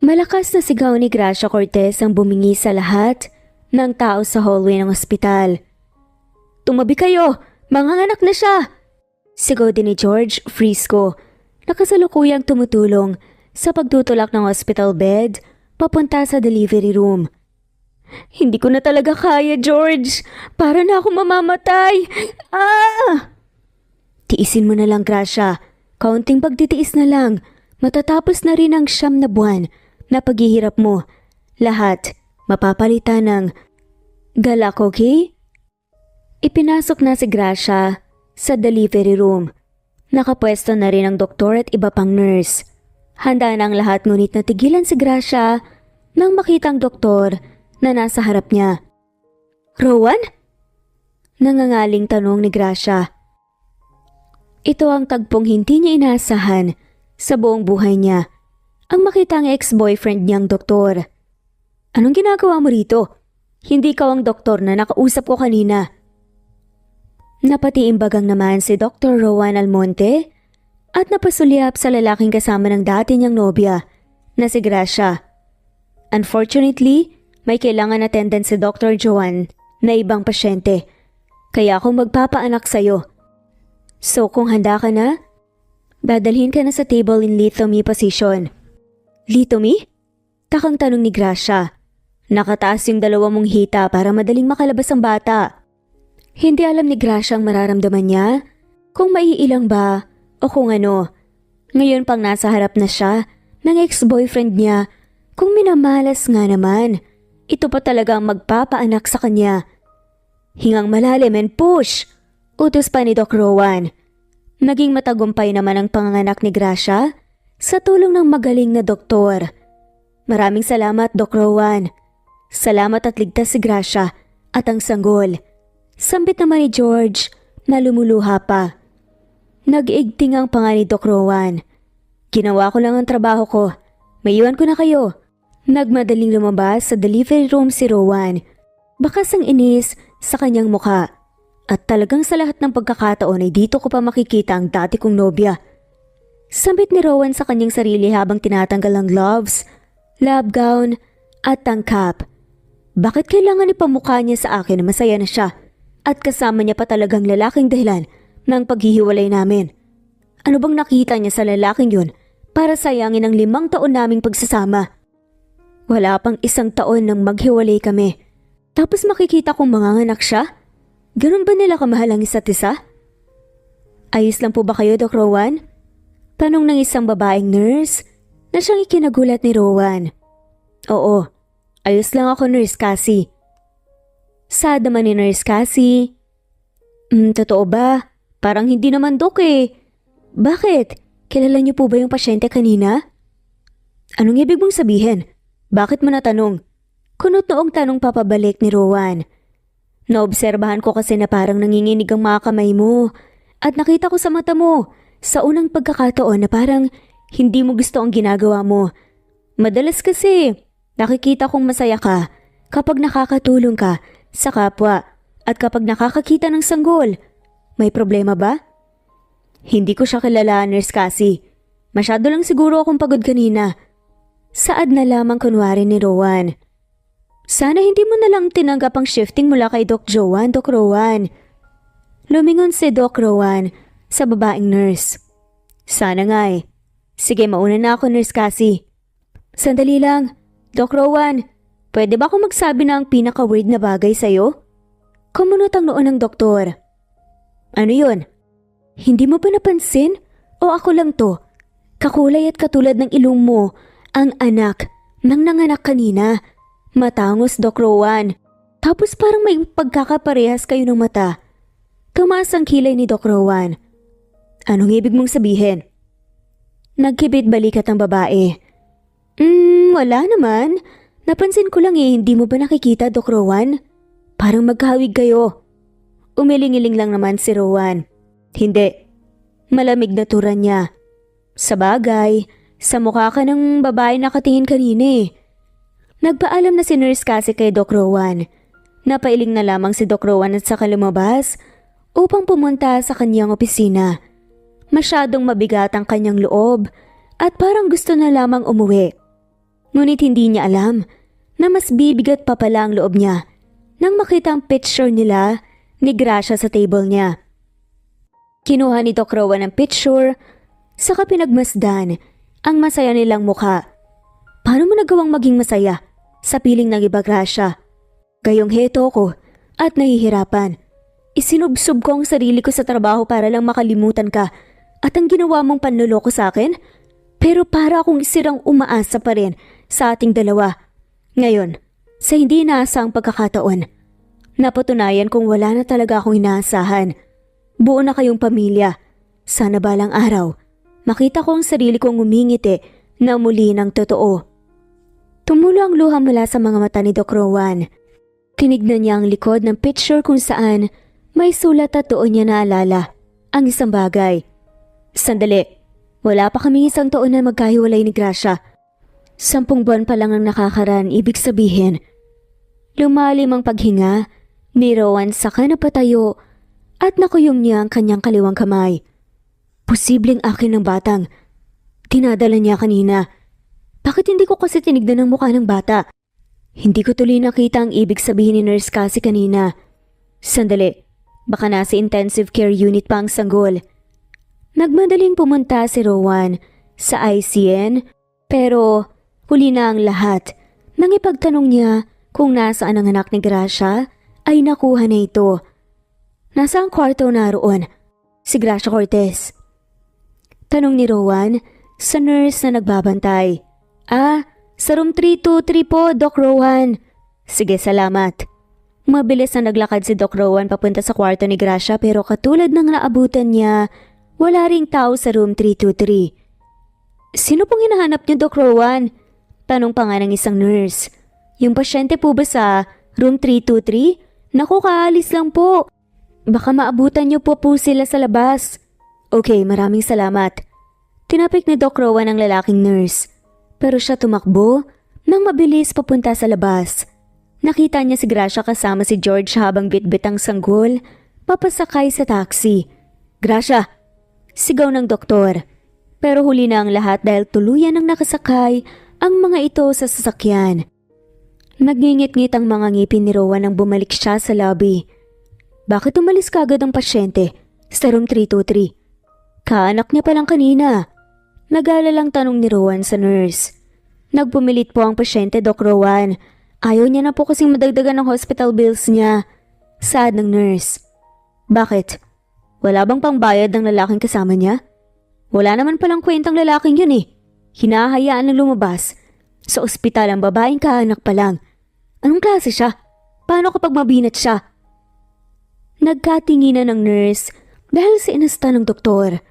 Malakas na sigaw ni Gracia Cortez ang bumingi sa lahat ng tao sa hallway ng ospital. "Tumabi kayo! Manganganak na siya!" Sigaw din ni George Frisco, nakasalukuyang tumutulong sa pagtutulak ng hospital bed papunta sa delivery room. "Hindi ko na talaga kaya, George! Para na ako mamamatay! Ah!" "Tiisin mo na lang, Gracia. Kaunting pagtitiis na lang. Matatapos na rin ang 9 na buwan na paghihirap mo. Lahat mapapalitan ng galak, okay?" Ipinasok na si Gracia sa delivery room. Nakapwesto na rin ang doktor at iba pang nurse. Handa na ang lahat ngunit natigilan si Gracia nang makita ang doktor na nasa harap niya. "Rowan?" Nangangaling tanong ni Gracia. Ito ang tagpong hindi niya inaasahan sa buong buhay niya. Ang makita ang ex-boyfriend niyang doktor. "Anong ginagawa mo rito? Hindi ikaw ang doktor na nakausap ko kanina." Napatiimbagang naman si Dr. Rowan Almonte at napasulyap sa lalaking kasama ng dati niyang nobya na si Gracia. "Unfortunately, may kailangan attendance si Dr. Joanne na ibang pasyente. Kaya ako magpapaanak sa'yo. So kung handa ka na, dadalhin ka na sa table in lithomy position." "Lithomy?" Takang tanong ni Gracia. Nakataas yung 2 mong hita para madaling makalabas ang bata. Hindi alam ni Gracia ang mararamdaman niya, kung maiilang ba o kung ano. Ngayon pang nasa harap na siya ng ex-boyfriend niya, kung minamalas nga naman. Ito pa talaga ang magpapaanak sa kanya. Hingang malalim and push! Utos pa ni Doc Rowan. Naging matagumpay naman ang panganganak ni Gracia sa tulong ng magaling na doktor. "Maraming salamat, Doc Rowan." "Salamat at ligtas si Gracia at ang sanggol." Sambit naman ni George na lumuluha pa. Nag-igting ang panga ni Doc Rowan. "Ginawa ko lang ang trabaho ko. Maiwan ko na kayo." Nagmadaling lumabas sa delivery room si Rowan. Bakas ang inis sa kanyang muka. At talagang sa lahat ng pagkakataon ay dito ko pa makikita ang dati kong nobya. Sambit ni Rowan sa kanyang sarili habang tinatanggal ang gloves, lab gown at tangkap. Bakit kailangan ipamukha niya sa akin na masaya na siya? At kasama niya pa talagang lalaking dahilan ng paghihiwalay namin. Ano bang nakita niya sa lalaking yun para sayangin ang 5 taon naming pagsasama? Wala pang 1 taon nang maghiwalay kami. Tapos makikita kong manganganak siya? Ganun ba nila kamahal ang isa't isa? "Ayos lang po ba kayo, Doc Rowan?" Tanong ng isang babaeng nurse na siyang ikinagulat ni Rowan. "Oo, ayos lang ako, Nurse Cassie." Sad naman ni Nurse Cassie. Totoo ba? Parang hindi naman, Dok eh." "Bakit? Kilala niyo po ba yung pasyente kanina?" "Anong ibig mong sabihin? Bakit mo natanong?" Kunot noong tanong papabalik ni Rowan. "Naobserbahan ko kasi na parang nanginginig ang mga kamay mo at nakita ko sa mata mo sa unang pagkakataon na parang hindi mo gusto ang ginagawa mo. Madalas kasi nakikita kong masaya ka kapag nakakatulong ka sa kapwa at kapag nakakakita ng sanggol. May problema ba?" "Hindi ko siya kilala, Nurse Cassie. Masyado lang siguro akong pagod kanina." Saad na lamang kunwari ni Rowan. "Sana hindi mo na lang tinanggap ang shifting mula kay Doc Joanne, Doc Rowan." Lumingon si Doc Rowan sa babaeng nurse. "Sana nga eh. Sige, mauna na ako, Nurse Cassie." "Sandali lang, Doc Rowan. Pwede ba akong magsabi na ang pinaka-weird na bagay sa'yo?" Kumunot ang noo ng doktor. "Ano yun? Hindi mo ba napansin? O ako lang to? Kakulay at katulad ng ilong mo ang anak ng nanganak kanina. Matangos, Doc Rowan. Tapos parang may pagkakaparehas kayo ng mata." Tumaas ang kilay ni Doc Rowan. "Anong ibig mong sabihin?" Nagkibit balikat ang babae. Wala naman. Napansin ko lang eh, hindi mo ba nakikita, Doc Rowan? Parang magkahawig kayo." Umiling-iling lang naman si Rowan. "Hindi." Malamig na tura niya. "Sabagay, sa mukha ka ng babae nakatingin kanina eh." Nagpaalam na si Nurse Cassie kay Doc Rowan. Napailing na lamang si Doc Rowan at saka lumabas upang pumunta sa kanyang opisina. Masyadong mabigat ang kanyang loob at parang gusto na lamang umuwi. Ngunit hindi niya alam na mas bibigat pa pala ang loob niya nang makita ang picture nila ni Gracia sa table niya. Kinuha ni Doc Rowan ang picture, saka pinagmasdan ang masaya nilang mukha. Paano mo nagawang maging masaya sa piling ng iba, Gracia? Gayong heto ko at nahihirapan. Isinubsob ko ang sarili ko sa trabaho para lang makalimutan ka at ang ginawa mong panloloko sa akin? Pero para akong isirang umaasa pa rin sa ating dalawa. Ngayon, sa hindi inaasahang pagkakataon, napatunayan kong wala na talaga akong inaasahan. Buo na kayong pamilya. Sana balang araw, makita ko ang sarili kong umingiti na muli ng totoo. Tumulo ang luha mula sa mga mata ni Doc Rowan. Tinignan niya ang likod ng picture kung saan may sulat at doon niya naalala ang isang bagay. Sandali, wala pa kaming isang taon na magkahiwalay ni Gracia. 10 buwan pa lang ang nakakaraan, ibig sabihin. Lumalim ang paghinga ni Rowan saka napatayo at nakuyong niya ang kanyang kaliwang kamay. Posibleng akin ng batang. Dinadala niya kanina. Bakit hindi ko kasi tinignan ang mukha ng bata? Hindi ko tuloy nakita ang ibig sabihin ni Nurse Cassie kanina. Sandali, baka nasa intensive care unit pa ang sanggol. Nagmadaling pumunta si Rowan sa ICN pero huli na ang lahat. Nang ipagtanong niya kung nasaan ang anak ni Gracia ay nakuha na ito. Nasa ang kwarto naroon? Si Gracia Cortez. Tanong ni Rowan sa nurse na nagbabantay. Sa room 323 po, Doc Rowan. Sige, salamat. Mabilis na naglakad si Doc Rowan papunta sa kwarto ni Gracia pero katulad ng naabutan niya, wala ring tao sa room 323. Sino pong hinahanap niyo, Doc Rowan? Tanong pa nga ng isang nurse. Yung pasyente po ba sa room 323? Naku, kaalis lang po. Baka maabutan niyo po sila sa labas. Okay, maraming salamat. Tinapik ni Doc Rowan ang lalaking nurse. Pero siya tumakbo nang mabilis papunta sa labas. Nakita niya si Gracia kasama si George habang bitbit ang sanggol, papasakay sa taxi. Gracia! Sigaw ng doktor. Pero huli na ang lahat dahil tuluyan ang nakasakay ang mga ito sa sasakyan. Nagngingit-ngit ang mga ngipin ni Rowan nang bumalik siya sa lobby. Bakit umalis kagad ang pasyente sa room 323? Kaanak niya palang kanina. Nag-aalalang tanong ni Rowan sa nurse. Nagpumilit po ang pasyente, Doc Rowan. Ayaw niya na po kasing madagdagan ng hospital bills niya. Sad ng nurse. Bakit? Wala bang pangbayad ng lalaking kasama niya? Wala naman palang kwentang lalaking yun eh. Hinahayaan ng lumabas. Sa ospital ang babaeng kaanak pa lang. Anong klase siya? Paano kapag mabinat siya? Nagkatinginan ng nurse dahil sa inasta ng doktor.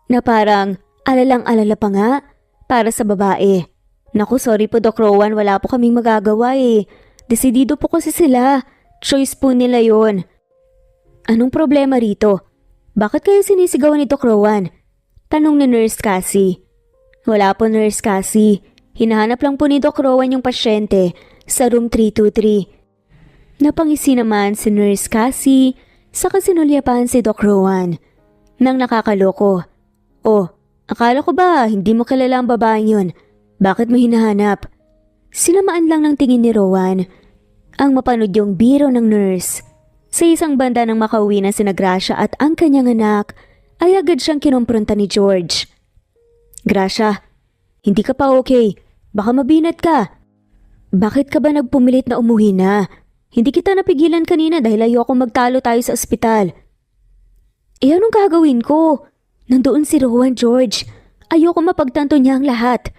Na parang alalang-alala pa nga para sa babae. Naku, sorry po Doc Rowan, wala po kaming magagawa eh. Desidido po kasi sila. Choice po nila yon. Anong problema rito? Bakit kayo sinisigawan ni Doc Rowan? Tanong ni Nurse Cassie. Wala po Nurse Cassie. Hinahanap lang po ni Doc Rowan yung pasyente sa room 323. Napangisi naman si Nurse Cassie sa kasinulyapan si Doc Rowan. Nang nakakaloko. Oh, akala ko ba hindi mo kilala ang babaeng yun? Bakit mo hinahanap? Sinamaan lang ng tingin ni Rowan ang mapanood yung biro ng nurse. Sa isang banda nang makauwi na sina Gracia at ang kanyang anak ay agad siyang kinumpronta ni George. Gracia, hindi ka pa okay. Baka mabinat ka. Bakit ka ba nagpumilit na umuwi na? Hindi kita napigilan kanina dahil ayoko magtalo tayo sa ospital. Anong gagawin ko? Nandoon si Rowan, George. Ayoko mapagtanto niya ang lahat.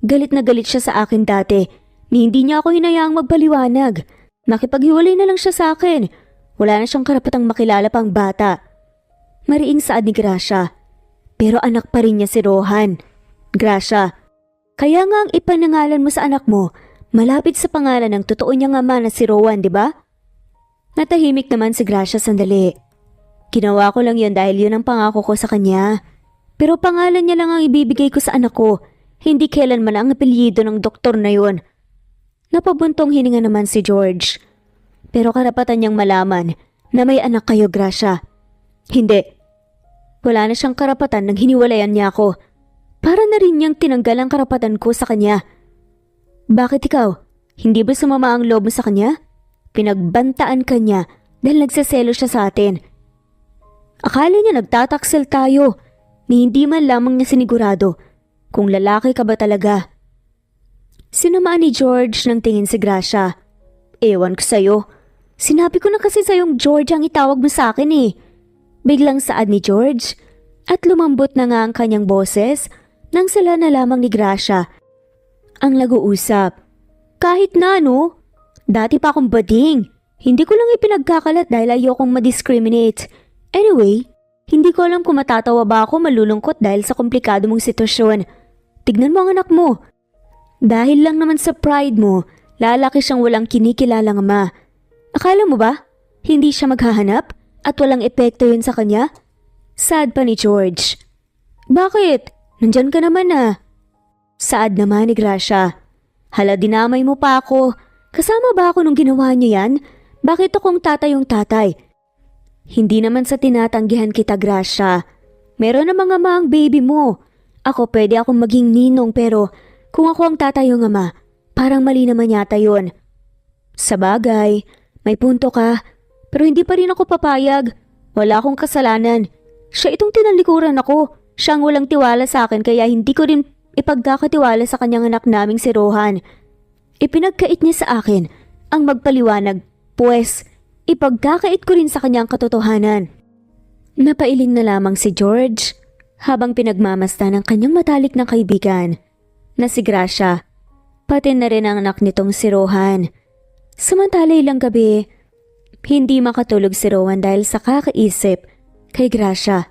Galit na galit siya sa akin dati. Hindi niya ako hinayaang magpaliwanag. Nakipaghiwalay na lang siya sa akin. Wala na siyang karapatang makilala pang bata. Mariing saad ni Gracia. Pero anak pa rin niya si Rohan. Gracia, kaya nga ang ipanangalan mo sa anak mo, malapit sa pangalan ng totoo niyang ama na si Rowan, di ba? Natahimik naman si Gracia sandali. Ginawa ko lang yun dahil yun ang pangako ko sa kanya. Pero pangalan niya lang ang ibibigay ko sa anak ko. Hindi kailanman ang apelyido ng doktor na yun. Napabuntong hininga naman si George. Pero karapatan niyang malaman na may anak kayo, Gracia. Hindi. Wala na siyang karapatan nang hiniwalayan niya ako. Para na rin niyang tinanggal ang karapatan ko sa kanya. Bakit ikaw? Hindi ba sumama ang loob mo sa kanya? Pinagbantaan ka niya dahil nagsaselo siya sa atin. Akala niya nagtataksil tayo ni hindi man lamang niya sinigurado kung lalaki ka ba talaga. Sinamaan ni George ng tingin si Gracia. Ewan ko sa'yo. Sinabi ko na kasi sa'yong George ang itawag mo sa akin eh. Biglang saad ni George at lumambot na nga ang kanyang boses nang sila na lamang ni Gracia ang nag-uusap. Kahit na no, dati pa akong bading. Hindi ko lang ipinagkakalat dahil ayokong madiscriminate. Anyway, hindi ko alam kung matatawa ba ako malulungkot dahil sa komplikado mong sitwasyon. Tignan mo ang anak mo. Dahil lang naman sa pride mo, lalaki siyang walang kinikilalang ama. Akala mo ba, hindi siya maghahanap at walang epekto yun sa kanya? Saad pa ni George. Bakit? Nandyan ka naman ah. Saad naman ni Gracia. Hala, dinamay mo pa ako. Kasama ba ako nung ginawa niyo yan? Bakit akong tatayong tatay? Hindi naman sa tinatanggihan kita, Gracia. Meron na mga ama ang baby mo. Ako pwede akong maging ninong pero kung ako ang tatayong ama, parang mali naman yata yun. Sabagay, may punto ka. Pero hindi pa rin ako papayag. Wala akong kasalanan. Siya itong tinalikuran ako. Siya ang walang tiwala sa akin kaya hindi ko rin ipagkakatiwala sa kanyang anak naming si Rohan. Ipinagkait niya sa akin ang magpaliwanag, pues ipagkakait ko rin sa kanyang katotohanan. Napailing na lamang si George habang pinagmamasdan ng kanyang matalik na kaibigan na si Gracia, pati na rin ang anak nitong si Rohan. Samantala ilang gabi, hindi makatulog si Rohan dahil sa kakaisip kay Gracia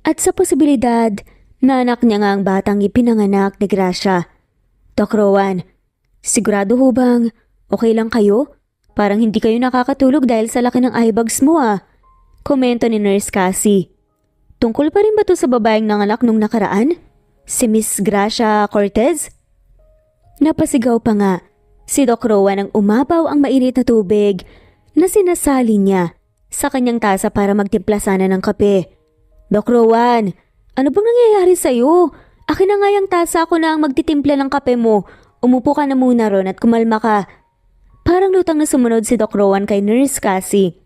at sa posibilidad na anak niya nga ang batang ipinanganak ni Gracia. Doc Rowan, sigurado ho bang okay lang kayo? Parang hindi kayo nakakatulog dahil sa laki ng eye bags mo ah. Komento ni Nurse Cassie. Tungkol pa rin ba to sa babaeng nanganak nung nakaraan? Si Miss Gracia Cortez? Napasigaw pa nga si Doc Rowan nang umapaw ang mainit na tubig na sinasali niya sa kanyang tasa para magtimpla sana ng kape. Doc Rowan, ano bang nangyayari sa'yo? Akin na nga yung tasa, ako na ang magtitimpla ng kape mo. Umupo ka na muna ron at kumalma ka. Parang lutang na sumunod si Doc Rowan kay Nurse Cassie.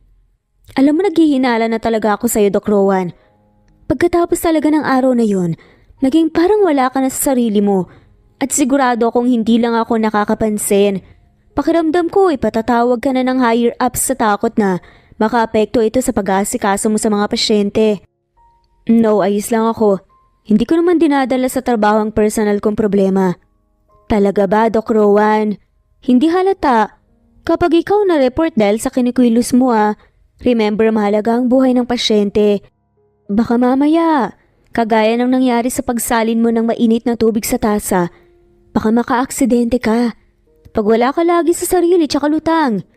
Alam mo, naghihinala na talaga ako sa'yo, Doc Rowan. Pagkatapos talaga ng araw na yun, naging parang wala ka na sa sarili mo. At sigurado akong hindi lang ako nakakapansin. Pakiramdam ko, ipatatawag ka na ng higher ups sa takot na makaapekto ito sa pag-aasikaso mo sa mga pasyente. No, ayos lang ako. Hindi ko naman dinadala sa trabaho ang personal kong problema. Talaga ba, Doc Rowan? Hindi halata. Kapag ikaw na-report dahil sa kinikwilos mo remember mahalaga ang buhay ng pasyente. Baka mamaya, kagaya ng nangyari sa pagsalin mo ng mainit na tubig sa tasa, baka maka-aksidente ka. Pag wala ka lagi sa sarili tsaka lutang.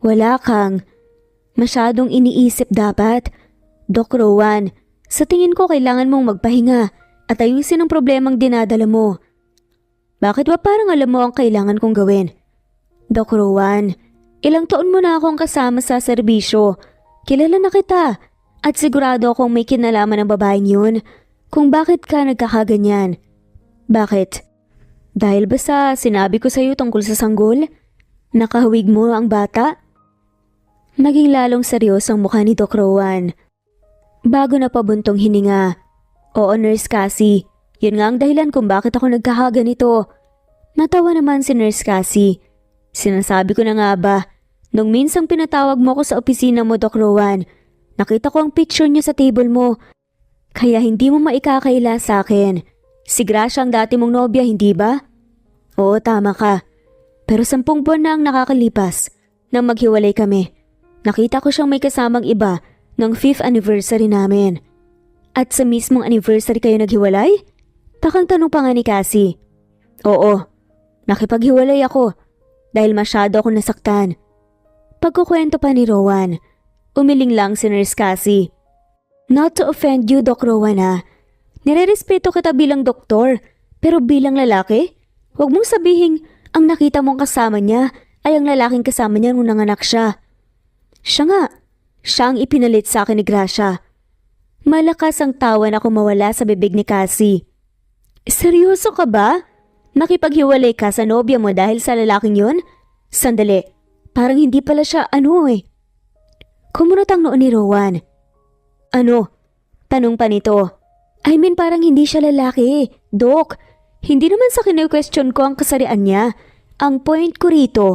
Wala kang masyadong iniisip dapat. Doc Rowan, sa tingin ko kailangan mong magpahinga at ayusin ang problemang dinadala mo. Bakit ba parang alam mo ang kailangan kong gawin? Doc Rowan, ilang taon mo na akong kasama sa serbisyo. Kilala na kita at sigurado akong may kinalaman ng babaeng yun kung bakit ka nagkakaganyan. Bakit? Dahil ba sa sinabi ko sa'yo tungkol sa sanggol? Nakahawig mo ang bata? Naging lalong seryoso ang mukha ni Doc Rowan. Bago na pabuntong hininga. Oo, Nurse Cassie. Yun nga ang dahilan kung bakit ako nagkakaganito. Natawa naman si Nurse Cassie. Sinasabi ko na nga ba, nung minsang pinatawag mo ko sa opisina mo, Doc Rowan, nakita ko ang picture niyo sa table mo. Kaya hindi mo maikakaila sa akin. Si Gracia ang dati mong nobya, hindi ba? Oo, tama ka. Pero 10 buwan na ang nakakalipas nang maghiwalay kami. Nakita ko siyang may kasamang iba ng 5th anniversary namin. At sa mismong anniversary kayo naghiwalay? Takang tanong pa nga ni Cassie. Oo, nakipaghiwalay ako dahil masyado ako nasaktan. Pagkukwento pa ni Rowan, umiling lang si Nurse Cassie. Not to offend you, Doc Rowan Nirerespeto kita bilang doktor, pero bilang lalaki, huwag mong sabihing ang nakita mong kasama niya ay ang lalaking kasama niya nung nanganak siya. Siya nga. Siya ang ipinalit sa akin ni Gracia. Malakas ang tawa na kumawala sa bibig ni Cassie. Seryoso ka ba? Nakipaghiwalay ka sa nobya mo dahil sa lalaking yon? Sandali, parang hindi pala siya Kumunot ang noo ni Rowan. Ano? Tanong pa nito. I mean parang hindi siya lalaki. Dok, hindi naman sa kine-question ko ang kasarian niya. Ang point ko rito,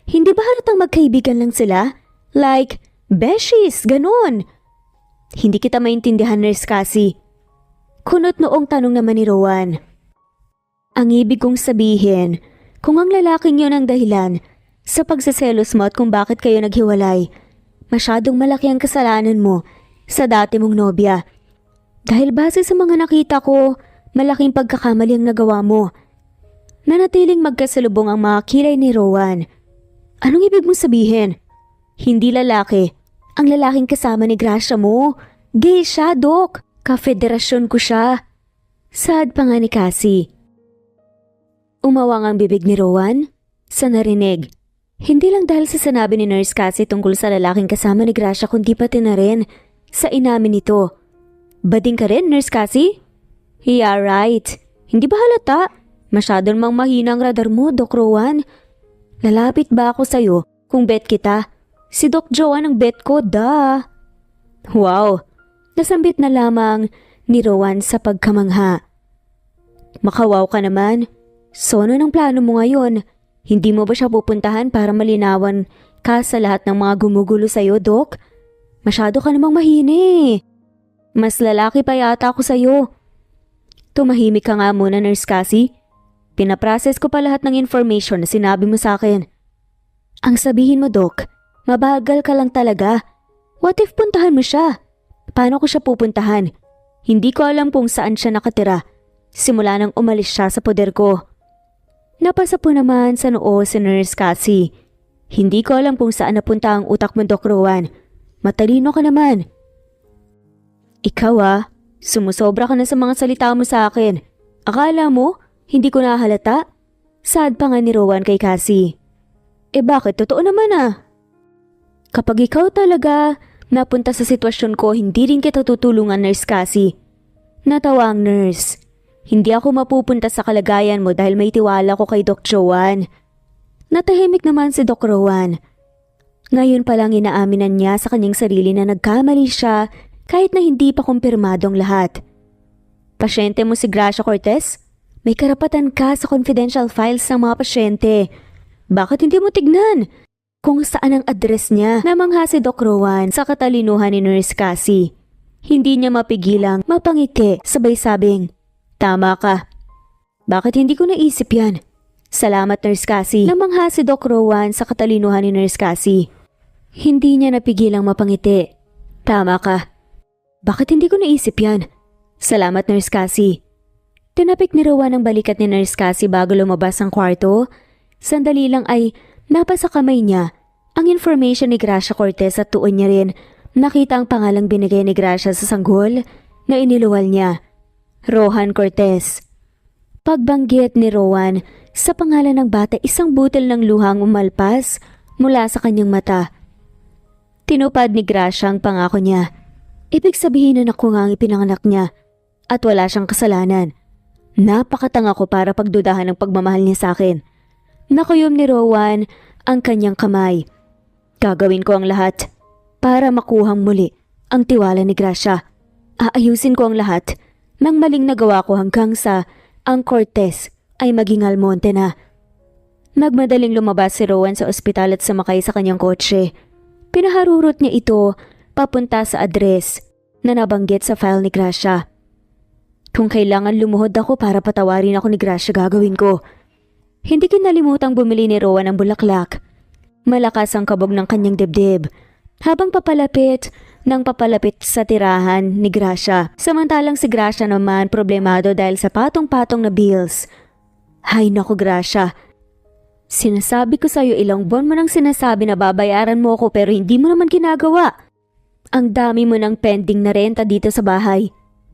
hindi ba halatang magkaibigan lang sila? Like, beshies, ganon. Hindi kita maintindihan, Nurse Cassie. Kunot noong tanong naman ni Rowan. Ang ibig kong sabihin, kung ang lalaking yun ang dahilan sa pagsaselos mo at kung bakit kayo naghiwalay, masyadong malaki ang kasalanan mo sa dati mong nobya. Dahil base sa mga nakita ko, malaking pagkakamali ang nagawa mo. Nanatiling magkasalubong ang mga kilay ni Rowan. Anong ibig mong sabihin? Hindi lalaki. Ang lalaking kasama ni Gracia mo. Gay siya, Dok. Ka-federasyon ko siya. Sad pa nga ni Cassie. Umawang ang bibig ni Rowan sa narinig. Hindi lang dahil sa sinabi ni Nurse Cassie tungkol sa lalaking kasama ni Gracia kundi pati na rin sa inamin nito. Bading ka rin, Nurse Cassie? Yeah, right. Hindi ba halata? Masyadong mang mahina ang radar mo, Doc Rowan. Lalapit ba ako sa'yo kung bet kita? Si Doc Joanne ang bet ko, da. Wow, nasambit na lamang ni Rowan sa pagkamangha. Makawaw ka naman. So ano ng plano mo ngayon? Hindi mo ba siya pupuntahan para malinawan ka sa lahat ng mga gumugulo sa'yo, Doc? Masyado ka namang mahina. Mas lalaki pa yata ako sa'yo. Tumahimik ka nga muna, Nurse Cassie. Pinaprocess ko pa lahat ng information na sinabi mo sa akin. Ang sabihin mo, Doc, mabagal ka lang talaga. What if puntahan mo siya? Paano ko siya pupuntahan? Hindi ko alam kung saan siya nakatira. Simula nang umalis siya sa poder ko. Napasa po naman sa noo si Nurse Cassie. Hindi ko alam kung saan napunta ang utak mo, Doc Rowan. Matalino ka naman. Ikaw sumusobra ka na sa mga salita mo sa akin. Akala mo, hindi ko nahalata? Sad pa nga ni Rowan kay Cassie. Bakit? Totoo naman Kapag ikaw talaga napunta sa sitwasyon ko, hindi rin kita tutulungan, Nurse Cassie. Natawa ang nurse. Hindi ako mapupunta sa kalagayan mo dahil may tiwala ko kay Doc Joanne. Natahimik naman si Doc Rowan. Ngayon pa lang inaaminan niya sa kanyang sarili na nagkamali siya kahit na hindi pa kumpirmado ang lahat. Pasyente mo si Gracia Cortez? May karapatan ka sa confidential files ng mga pasyente. Bakit hindi mo tignan kung saan ang address niya? Namangha si Doc Rowan sa katalinuhan ni Nurse Cassie. Hindi niya mapigilang mapangiti sabay sabing, tama ka. Bakit hindi ko naisip yan? Salamat, Nurse Cassie. Namangha si Doc Rowan sa katalinuhan ni Nurse Cassie. Hindi niya napigilang mapangiti. Tama ka. Bakit hindi ko naisip yan? Salamat, Nurse Cassie. Tinapik ni Rowan ang balikat ni Nurse Cassie bago lumabas ang kwarto. Sandali lang ay napasa kamay niya ang information ni Gracia Cortez at tuon niya rin nakita ang pangalang binigay ni Gracia sa sanggol na iniluwal niya. Rohan Cortez. Pagbanggit ni Rowan sa pangalan ng bata, isang butil ng luhang umalpas mula sa kanyang mata. Tinupad ni Gracia ang pangako niya. Ibig sabihin na ako nga ang ipinanganak niya at wala siyang kasalanan. Napakatanga ko para pagdudahan ng pagmamahal niya sa akin. Nakuyom ni Rowan ang kanyang kamay. Gagawin ko ang lahat para makuhang muli ang tiwala ni Gracia. Aayusin ko ang lahat ng maling nagawa ko hanggang sa ang Cortez ay maging Almonte na. Nagmadaling lumabas si Rowan sa ospital at sumakay sa kanyang kotse. Pinaharurot niya ito papunta sa address na nabanggit sa file ni Gracia. Kung kailangan lumuhod ako para patawarin ako ni Gracia, gagawin ko. Hindi kinalimutang bumili ni Rowan ng bulaklak. Malakas ang kabog ng kanyang dibdib habang papalapit sa tirahan ni Gracia. Samantalang si Gracia naman problemado dahil sa patong-patong na bills. Hay nako Gracia, sinasabi ko sa'yo ilang buwan mo nang sinasabi na babayaran mo ako pero hindi mo naman ginagawa. Ang dami mo ng pending na renta dito sa bahay.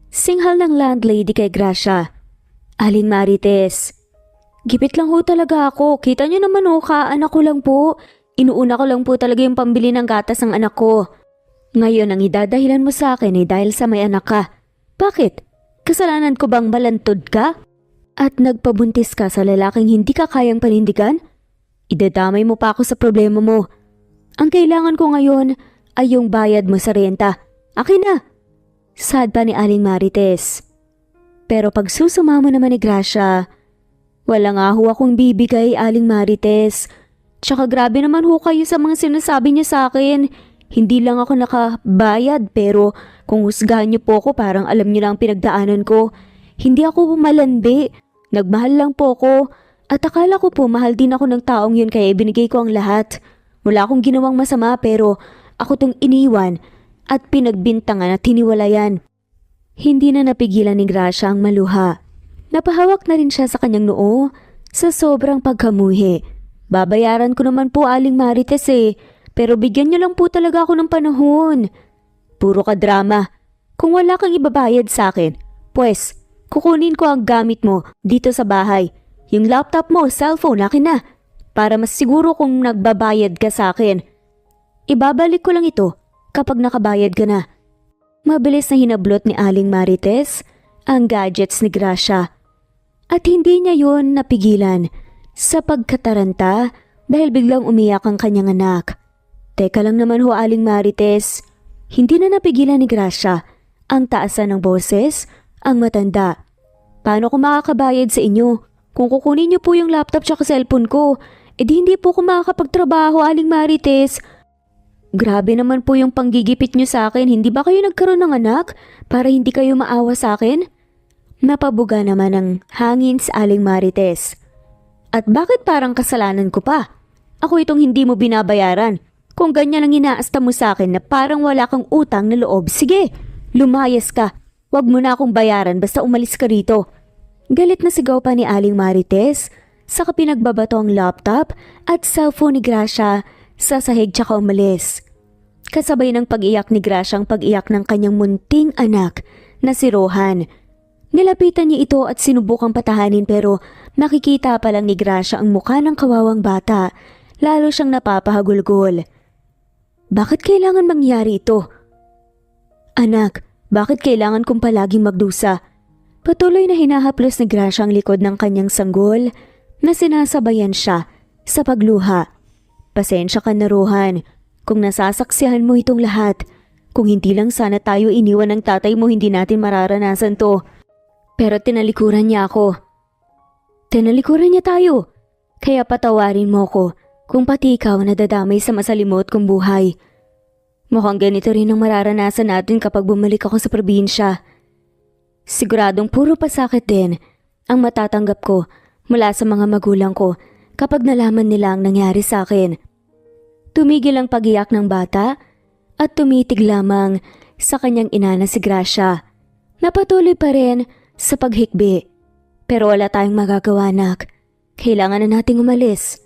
Singhal ng landlady kay Gracia. Alin Marites, gipit lang ho talaga ako. Kita niyo naman ho, anak ko lang po. Inuuna ko lang po talaga yung pambili ng gatas ng anak ko. Ngayon ang idadahilan mo sa akin ay dahil sa may anak ka. Bakit? Kasalanan ko bang balantod ka? at nagpabuntis ka sa lalaking hindi ka kayang panindigan? Idadamay mo pa ako sa problema mo. Ang kailangan ko ngayon ay yung bayad mo sa renta. Akin na! Sad pa ni Aling Marites. Pero pag susumamo naman ni Gracia, wala nga ho akong bibigay, Aling Marites. Tsaka grabe naman ho kayo sa mga sinasabi niya sa akin. Hindi lang ako nakabayad pero kung husgahan niyo po ako parang alam niyo lang pinagdaanan ko. Hindi ako malandi. Nagmahal lang po ako. At akala ko po mahal din ako ng taong yun kaya binigay ko ang lahat. Wala akong ginawang masama pero ako tong iniwan at pinagbintangan at hiniwalayan. Hindi na napigilan ni Gracia ang maluha. Napahawak na rin siya sa kanyang noo sa sobrang pagkamuhi. Babayaran ko naman po, Aling Marites pero bigyan niyo lang po talaga ako ng panahon. Puro ka drama. Kung wala kang ibabayad sa akin, pues kukunin ko ang gamit mo dito sa bahay. Yung laptop mo, cellphone, akin na. Para mas siguro kung nagbabayad ka sa akin. Ibabalik ko lang ito kapag nakabayad ka na. Mabilis na hinablot ni Aling Marites ang gadgets ni Gracia. At hindi niya yon napigilan sa pagkataranta dahil biglang umiyak ang kanyang anak. Teka lang naman ho, Aling Marites. Hindi na napigilan ni Gracia ang taasan ng boses, ang matanda. Paano ko makakabayad sa inyo? Kung kukunin niyo po yung laptop tsaka cellphone ko, edi hindi po ako makakapagtrabaho, Aling Marites. Grabe naman po yung panggigipit niyo sa akin. Hindi ba kayo nagkaroon ng anak para hindi kayo maawa sa akin? Napabuga naman ang hangin sa Aling Marites. At bakit parang kasalanan ko pa? Ako itong hindi mo binabayaran. Kung ganyan ang inaasta mo sa akin na parang wala kang utang na loob, sige, lumayas ka. Huwag mo na akong bayaran basta umalis ka rito. Galit na sigaw pa ni Aling Marites sa pinagbabato ang laptop at cellphone ni Gracia sa sahig tsaka umalis. Kasabay ng pag-iyak ni Gracia ang pag-iyak ng kanyang munting anak na si Rohan. Nilapitan niya ito at sinubukang patahanin pero nakikita pa lang ni Gracia ang mukha ng kawawang bata. Lalo siyang napapahagulgol. Bakit kailangan mangyari ito? Anak, bakit kailangan kong palaging magdusa? Patuloy na hinahaplos ni Gracia ang likod ng kanyang sanggol na sinasabayan siya sa pagluha. Pasensya ka na, Rohan, kung nasasaksihan mo itong lahat. Kung hindi lang sana tayo iniwan ng tatay mo, hindi natin mararanasan to. Pero tinalikuran niya ako. Tinalikuran niya tayo. Kaya patawarin mo ko kung pati ikaw nadadamay sa masalimot kong buhay. Mukhang ganito rin ang mararanasan natin kapag bumalik ako sa probinsya. Siguradong puro pasakit din ang matatanggap ko mula sa mga magulang ko kapag nalaman nila ang nangyari sa akin. Tumigil ang pag-iyak ng bata at tumitig lamang sa kanyang ina na si Gracia. Napatuloy pa rin sa paghikbi. Pero wala tayong magagawa, anak. Kailangan na nating umalis.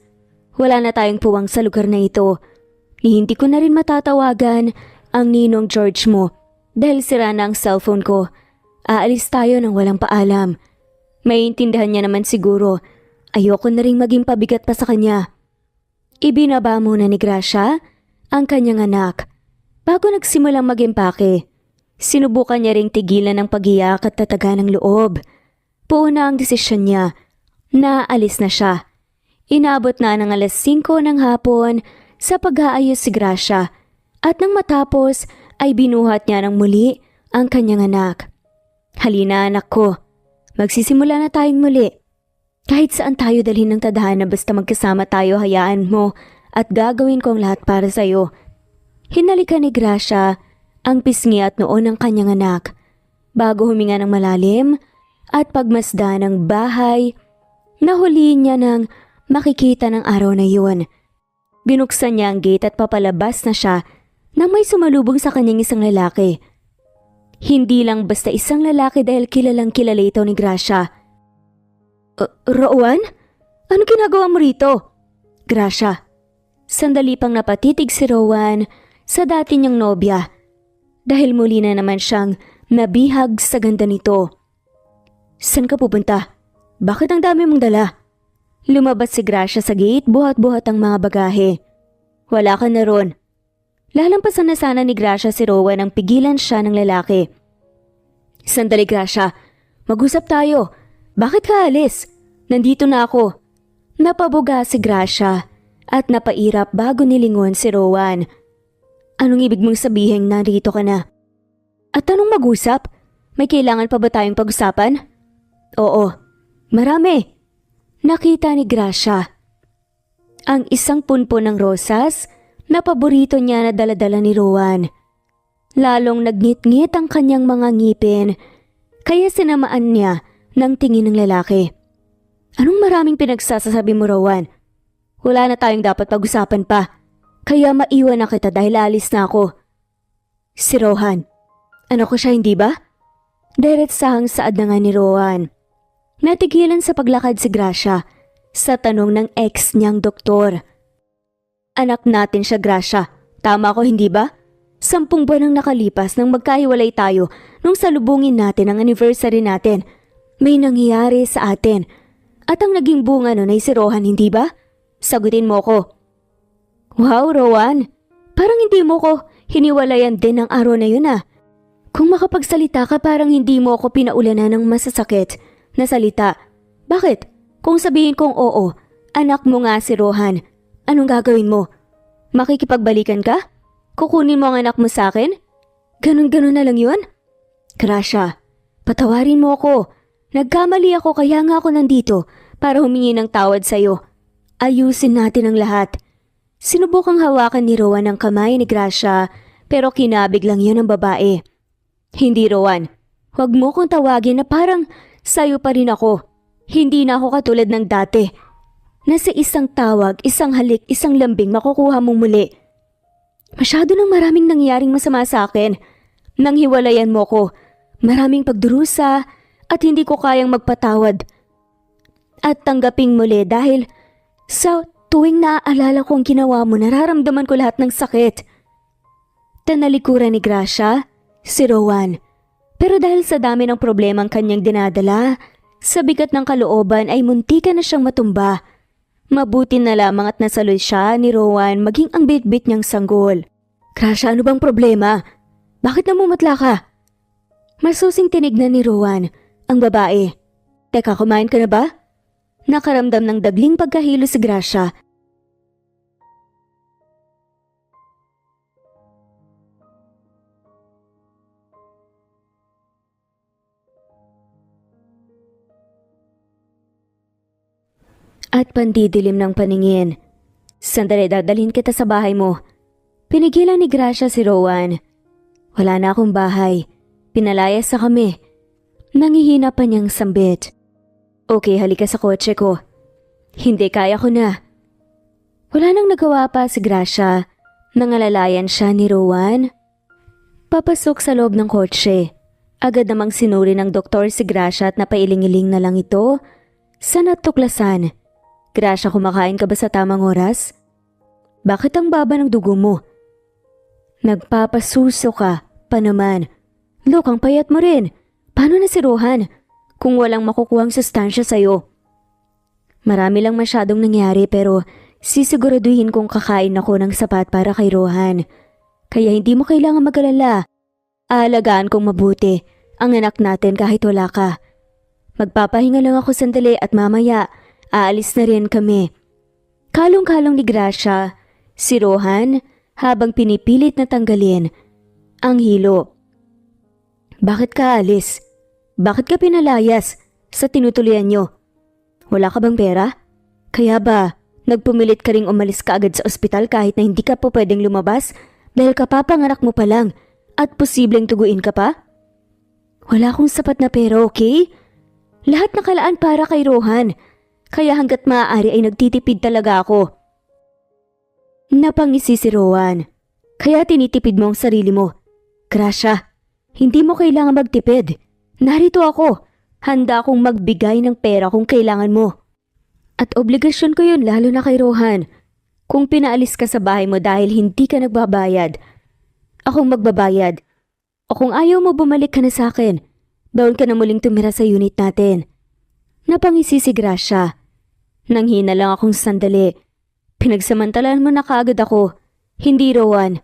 Wala na tayong puwang sa lugar na ito. Hindi ko na rin matatawagan ang ninong George mo dahil sira na ang cellphone ko. Aalis tayo nang walang paalam. Maiintindihan niya naman siguro. Ayoko na ring maging pabigat pa sa kanya. Ibinaba muna ni Gracia ang kanyang anak. Bago nagsimulang mag-impake, sinubukan niya ring tigilan ng pag-iyak at tatagan ng loob. Puuna ang desisyon niya na alis na siya. Inabot na ng 5:00 ng hapon sa pag-aayos si Gracia at nang matapos ay binuhat niya ng muli ang kanyang anak. Halina, anak ko, magsisimula na tayong muli. Kahit saan tayo dalhin ng tadhana basta magkasama tayo, hayaan mo at gagawin ko ang lahat para sa'yo. Hinalikan ni Gracia ang pisngi at noo ng kanyang anak bago huminga ng malalim at pagmasdan ng bahay. Nahuliin niya nang makikita ng araw na yun. Binuksan niya ang gate at papalabas na siya nang may sumalubong sa kanyang isang lalaki. Hindi lang basta isang lalaki dahil kilalang kilala ito ni Gracia. Rowan? Ano ginagawa mo rito? Gracia. Sandali pang napatitig si Rowan sa dati niyang nobya dahil muli na naman siyang nabihag sa ganda nito. Saan ka pupunta? Bakit ang dami mong dala? Lumabas si Gracia sa gate, buhat-buhat ang mga bagahe. Wala ka na ron. Lalampasan na sana ni Gracia si Rowan nang pigilan siya ng lalaki. Sandali, Gracia. Mag-usap tayo. Bakit ka alis? Nandito na ako. Napabuga si Gracia at napairap bago nilingon si Rowan. Anong ibig mong sabihin narito ka na? At anong mag-usap? May kailangan pa ba tayong pag-usapan? Oo, marami. Nakita ni Gracia ang isang punpon ng rosas na paborito niya na daladala ni Rowan. Lalong nagngit-ngit ang kanyang mga ngipin, kaya sinamaan niya ng tingin ng lalaki. Anong maraming pinagsasasabi mo, Rowan? Wala na tayong dapat pag-usapan pa, kaya maiwan na kita dahil alis na ako. Si Rohan, ano ko siya hindi ba? Diretsahang saad na nga ni Rowan. Natigilan sa paglakad si Gracia sa tanong ng ex niyang doktor. Anak natin siya, Gracia. Tama ko hindi ba? 10 buwan ang nakalipas nang magkahiwalay tayo nung salubungin natin ang anniversary natin. May nangyayari sa atin. At ang naging bunga nun ay si Rohan, hindi ba? Sagutin mo ko. Wow, Rowan. Parang hindi mo ko hiniwalayan din ng araw na yun ah. Kung makapagsalita ka parang hindi mo ako pinaulanan ng masasakit na salita. Bakit? Kung sabihin kong oo, anak mo nga si Rohan, anong gagawin mo? Makikipagbalikan ka? Kukunin mo ang anak mo sa akin? Ganun-ganun na lang yun? Gracia, patawarin mo ako. Nagkamali ako kaya nga ako nandito para humingi ng tawad sa'yo. Ayusin natin ang lahat. Sinubukang hawakan ni Rowan ang kamay ni Gracia pero kinabig lang yun ng babae. Hindi, Rowan. Huwag mo kong tawagin na parang sa'yo pa rin ako. Hindi na ako katulad ng dati. Na sa isang tawag, isang halik, isang lambing makukuha mong muli. Masyado nang maraming nangyaring masama sa akin. Nang hiwalayan mo ko, maraming pagdurusa at hindi ko kayang magpatawad. At tanggaping muli dahil sa tuwing naaalala ko ang ginawa mo, nararamdaman ko lahat ng sakit. Tanalikuran ni Gracia, si Rowan. Pero dahil sa dami ng problemang kanyang dinadala, sa bigat ng kalooban ay muntikan na siyang matumba. Mabuti na lamang at nasaloy siya ni Rowan maging ang bit-bit niyang sanggol. Gracia, ano bang problema? Bakit namumutla ka? Masusing tinignan ni Rowan ang babae. Teka, kumain ka na ba? Nakaramdam ng dagling pagkahilo si Gracia. At pandidilim ng paningin. Sandali, dadalhin kita sa bahay mo. Pinigilan ni Gracia si Rowan. Wala na akong bahay. Pinalayas sa kami. Nangihina pa niyang sambit. Okay, halika sa kotse ko. Hindi, kaya ko na. Wala nang nagawa pa si Gracia. Nangalalayan siya ni Rowan. Papasok sa loob ng kotse. Agad namang sinuri ng doktor si Gracia at napailing-iling na lang ito sa natuklasan. Gracia, kumakain ka ba sa tamang oras? Bakit ang baba ng dugo mo? Nagpapasuso ka pa naman. Look, ang payat mo rin. Paano na si Rohan kung walang makukuhang sustansya sa'yo? Marami lang masyadong nangyari pero sisiguraduhin kong kakain ako ng sapat para kay Rohan. Kaya hindi mo kailangan mag-alala. Aalagaan kong mabuti ang anak natin kahit wala ka. Magpapahinga lang ako sandali at mamaya aalis na rin kami. Kalong-kalong ni Gracia si Rohan habang pinipilit na tanggalin ang hilo. Bakit ka alis? Bakit ka pinalayas sa tinutuloyan nyo? Wala ka bang pera? Kaya ba nagpumilit ka ring umalis ka agad sa ospital kahit na hindi ka po pwedeng lumabas dahil kapapanganak mo pa lang at posibleng tuguin ka pa? Wala akong sapat na pera, okay? Lahat nakalaan para kay Rohan. Kaya hanggat maaari ay nagtitipid talaga ako. Napangisi si Rowan. Kaya tinitipid mo ang sarili mo. Gracia, hindi mo kailangan magtipid. Narito ako. Handa akong magbigay ng pera kung kailangan mo. At obligasyon ko yun lalo na kay Rohan. Kung pinaalis ka sa bahay mo dahil hindi ka nagbabayad, akong magbabayad. O kung ayaw mo bumalik ka na sa akin, bawal ka na muling tumira sa unit natin. Napangisi si Gracia. Nanghina lang akong sandali. Pinagsamantalaan mo na kaagad ako. Hindi, Rowan.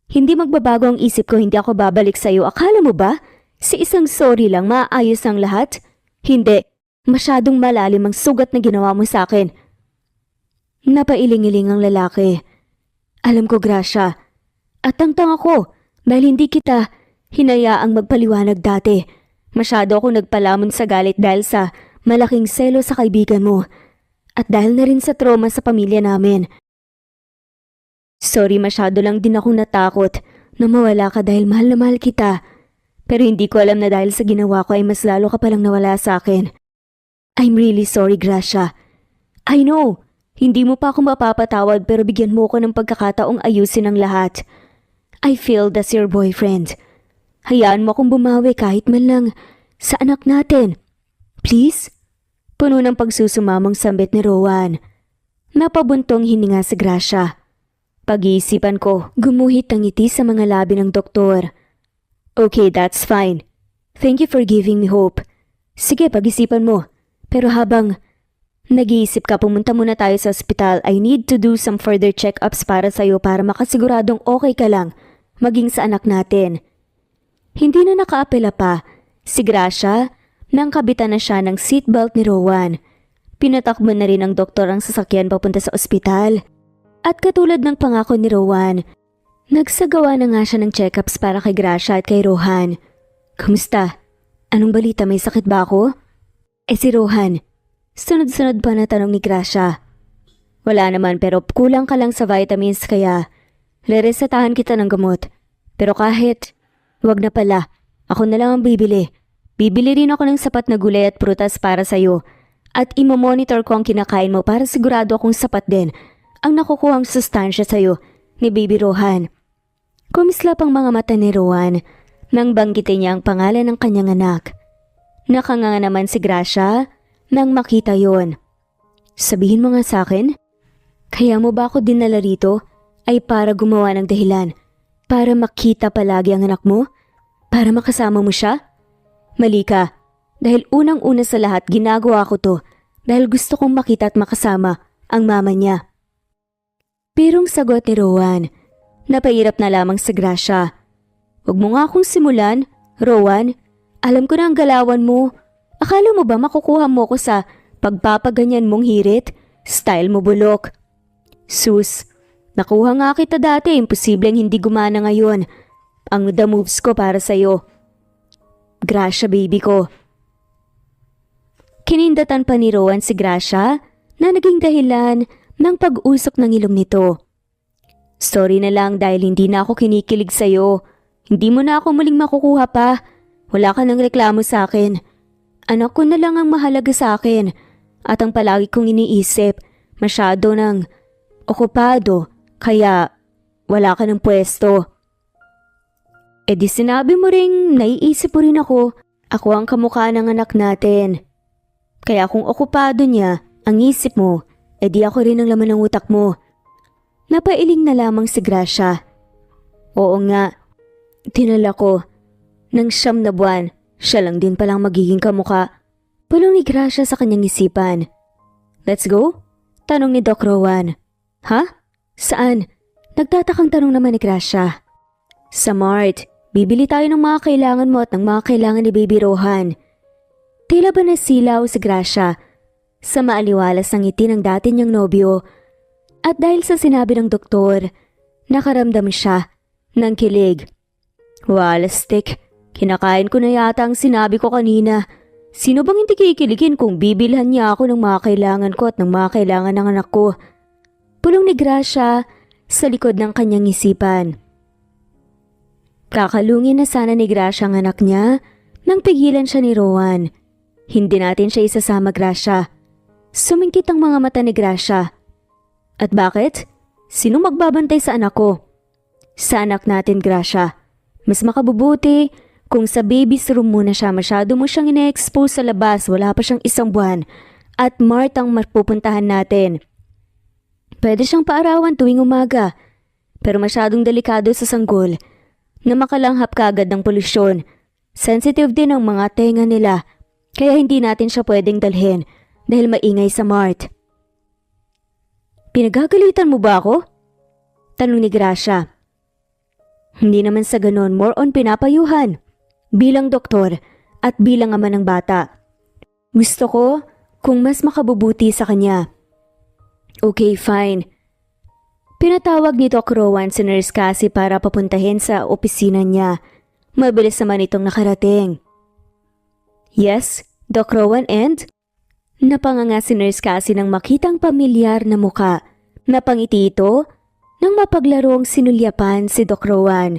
Hindi magbabago ang isip ko, hindi ako babalik sa'yo. Akala mo ba? Sa isang sorry lang, maayos ang lahat? Hindi. Masyadong malalim ang sugat na ginawa mo sa akin. Napailing-iling ang lalaki. Alam ko, Gracia. At tangtang ako dahil hindi kita hinayaang magpaliwanag dati. Masyado ako nagpalamon sa galit dahil sa malaking selo sa kaibigan mo. At dahil na rin sa trauma sa pamilya namin. Sorry, masyado lang din akong natakot na mawala ka dahil mahal na mahal kita. Pero hindi ko alam na dahil sa ginawa ko ay mas lalo ka palang nawala sa akin. I'm really sorry, Gracia. I know, hindi mo pa ako mapapatawad pero bigyan mo ko ng pagkakataong ayusin ang lahat. I feel that's your boyfriend. Hayaan mo akong bumawi kahit man lang sa anak natin. Please? Puno ng pagsusumamang sambit ni Rowan. Napabuntong hininga si Gracia. Pag-iisipan ko, gumuhit ang ngiti sa mga labi ng doktor. Okay, that's fine. Thank you for giving me hope. Sige, pag-isipan mo. Pero habang nag-iisip ka, pumunta muna tayo sa ospital. I need to do some further check-ups para sa'yo para makasiguradong okay ka lang, maging sa anak natin. Hindi na nakaapela pa. Si Gracia, nang kabitan na siya ng seatbelt ni Rowan. Pinatakbo na rin ng doktor ang sasakyan papunta sa ospital. At katulad ng pangako ni Rowan, nagsagawa na nga siya ng check-ups para kay Gracia at kay Rohan. Kamusta? Anong balita, may sakit ba ako? Si Rohan, sunod-sunod pa na tanong ni Gracia. Wala naman pero kulang ka lang sa vitamins kaya reresetahan kita ng gamot. Pero kahit, wag na pala, ako na lang ang bibili. Bibili rin ako ng sapat na gulay at prutas para sa'yo. At imomonitor ko ang kinakain mo para sigurado akong sapat din ang nakukuhang sustansya sa'yo ni Baby Rohan. Kumislap ang mga mata ni Rowan nang banggitin niya ang pangalan ng kanyang anak. Nakanganga naman si Gracia nang makita yon. Sabihin mo nga sa akin, kaya mo ba ako dinala rito ay para gumawa ng dahilan, para makita palagi ang anak mo, para makasama mo siya? Mali ka, dahil unang-una sa lahat ginagawa ko to dahil gusto kong makita at makasama ang mama niya. Pirong sagot ni Rowan. Napahirap na lamang sa Gracia. Huwag mo nga akong simulan, Rowan. Alam ko na ang galawan mo. Akala mo ba makukuha mo ko sa pagpapaganyan mong hirit? Style mo bulok. Sus, nakuha nga kita dati. Imposibleng hindi gumana ngayon. Ang the moves ko para sa'yo. Gracia, baby ko. Kinindatan pa ni Rowan si Gracia na naging dahilan ng pag-usok ng ilong nito. Sorry na lang dahil hindi na ako kinikilig sa'yo. Hindi mo na ako muling makukuha pa. Wala ka ng reklamo sa akin. Anak ko na lang ang mahalaga sa akin. At ang palagi kong iniisip, masyado ng okupado, kaya wala ka ng pwesto. Di sinabi mo ring naiisip mo rin ako. Ako ang kamukha ng anak natin. Kaya kung okupado niya ang isip mo, di ako rin ang laman ng utak mo. Napailing na lamang si Gracia. Oo nga, tinala ko. Nang 9 na buwan, siya lang din palang magiging kamukha. Pulong ni Gracia sa kanyang isipan. Let's go? Tanong ni Doc Rowan. Ha? Saan? Nagtatakang tanong naman ni Gracia. Sa Mart, bibili tayo ng mga kailangan mo at ng mga kailangan ni Baby Rohan. Tila ba nasilaw si Gracia sa maaliwalas ng ngiti ng dati niyang nobyo at dahil sa sinabi ng doktor, nakaramdam siya ng kilig. Walastik, kinakain ko na yata ang sinabi ko kanina. Sino bang hindi kikiligin kung bibilhan niya ako ng mga kailangan ko at ng mga kailangan ng anak ko? Pulong ni Gracia sa likod ng kanyang isipan. Kakalungin na sana ni Gracia ang anak niya nang pigilan siya ni Rowan. Hindi natin siya isasama, Gracia. Sumingkit ang mga mata ni Gracia. At bakit? Sino magbabantay sa anak ko? Sa anak natin, Gracia. Mas makabubuti kung sa baby's room muna siya. Masyado mo siyang ine-expose sa labas. Wala pa siyang 1 buwan. At Mart ang mapupuntahan natin. Pwede siyang paarawan tuwing umaga. Pero masyadong delikado sa sanggol na makalanghap kagad ng polusyon. Sensitive din ang mga tenga nila. Kaya hindi natin siya pwedeng dalhin dahil maingay sa Mart. Pinagagalitan mo ba ako? Tanong ni Gracia. Hindi naman sa ganon, more on pinapayuhan. Bilang doktor at bilang ama ng bata. Gusto ko kung mas makabubuti sa kanya. Okay, fine. Pinatawag ni Doc Rowan si Nurse Cassie para papuntahin sa opisina niya. Mabilis naman itong nakarating. Yes, Doc Rowan and? Napanganga si Nurse Cassie nang makitang pamilyar na muka. Napangiti ito nang mapaglarong sinulyapan si Doc Rowan.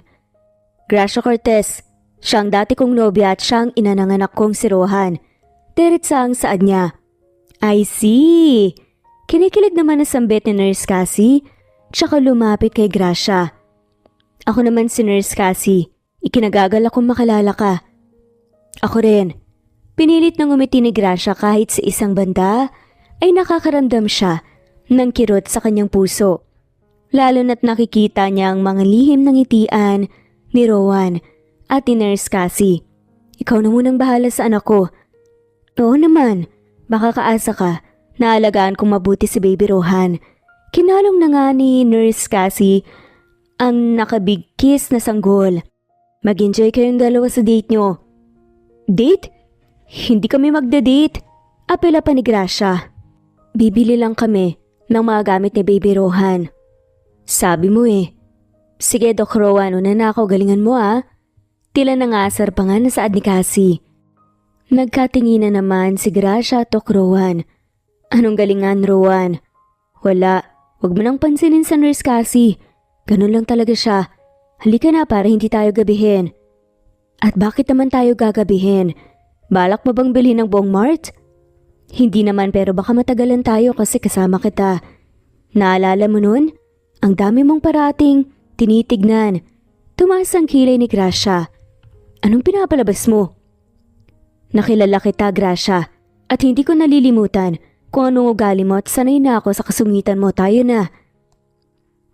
Gracia Cortez, siyang dati kong nobya at siyang ina ng anak kong si Rohan. Diretsa ang saad niya. I see. Kinikilig naman na sambit ni Nurse Cassie, tsaka lumapit kay Gracia. Ako naman si Nurse Cassie, ikinagagal akong makalala ka. Ako rin. Pinilit ng umiti ni Gracia kahit sa isang banda ay nakakaramdam siya ng kirot sa kanyang puso. Lalo na't nakikita niya ang mga lihim ng ngitian ni Rowan at ni Nurse Cassie. Ikaw na munang bahala sa anak ko. Oo naman, baka kaasa ka. Naalagaan kong mabuti si Baby Rohan. Kinalong na nga ni Nurse Cassie ang nakabigkis na sanggol. Mag-enjoy kayong dalawa sa date nyo. Date? Hindi kami magde-date. Apela pa ni Gracia. Bibili lang kami ng mga gamit ni Baby Rohan. Sabi mo eh. Sige Doc Rowan, una na ako, galingan mo ah. Tila nangasar pa nga na saad ni Cassie. Nagkatinginan naman si Gracia at Doc Rowan. Anong galingan, Rowan? Wala. Huwag mo nang pansinin sa Nurse Cassie. Ganun lang talaga siya. Halika na para hindi tayo gabihin. At bakit naman tayo gagabihin? Balak mo bang bilhin ng buong Mart? Hindi naman pero baka matagalan tayo kasi kasama kita. Naalala mo nun? Ang dami mong parating tinitignan. Tumaas ang kilay ni Gracia. Anong pinapalabas mo? Nakilala kita, Gracia, at hindi ko nalilimutan kung anong ugali mo at sanay na ako sa kasungitan mo, tayo na.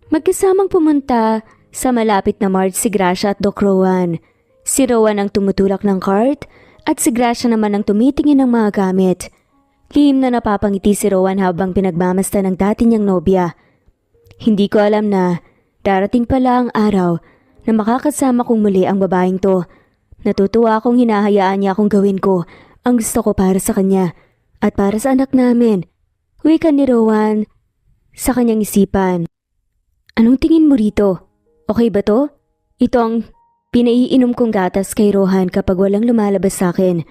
Magkasamang pumunta sa malapit na Mart si Gracia at Doc Rowan. Si Rowan ang tumutulak ng cart at si Gracia naman ang tumitingin ng mga gamit. Lihim na napapangiti si Rowan habang pinagmamasta ng dati niyang nobya. Hindi ko alam na darating pala ang araw na makakasama kong muli ang babaeng to. Natutuwa akong hinahayaan niya akong gawin ko ang gusto ko para sa kanya. At para sa anak namin, wika ni Rowan sa kanyang isipan. Anong tingin mo rito? Okay ba to? Ito ang pinaiinom kong gatas kay Rohan kapag walang lumalabas sa akin.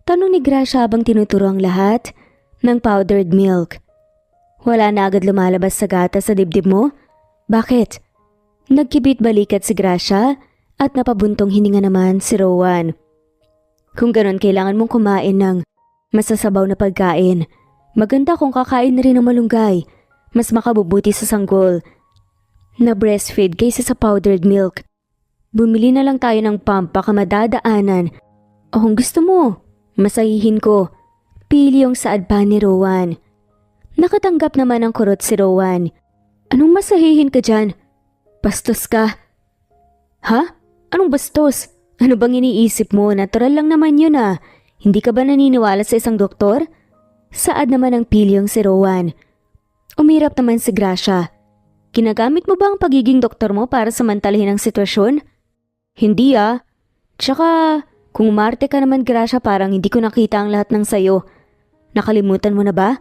Tanong ni Gracia habang tinuturo ang lahat ng powdered milk. Wala na agad lumalabas sa gatas sa dibdib mo? Bakit? Nagkibit balikat si Gracia at napabuntong hininga naman si Rowan. Kung ganon, kailangan mong kumain ng masasabaw na pagkain. Maganda kung kakain na rin ng malunggay. Mas makabubuti sa sanggol na breastfeed kaysa sa powdered milk. Bumili na lang tayo ng pump baka madadaanan. O kung gusto mo, masahihin ko. Pili yung saad pa ni Rowan. Nakatanggap naman ng kurot si Rowan. Anong masahihin ka dyan? Bastos ka. Ha? Anong bastos? Ano bang iniisip mo? Natural lang naman yun ah. Hindi ka ba naniniwala sa isang doktor? Saad naman ang pilyong si Rowan. Umirap naman si Gracia. Ginagamit mo ba ang pagiging doktor mo para samantalahin ang sitwasyon? Hindi ah. Tsaka, kung umarte ka naman Gracia parang hindi ko nakita ang lahat ng sayo. Nakalimutan mo na ba?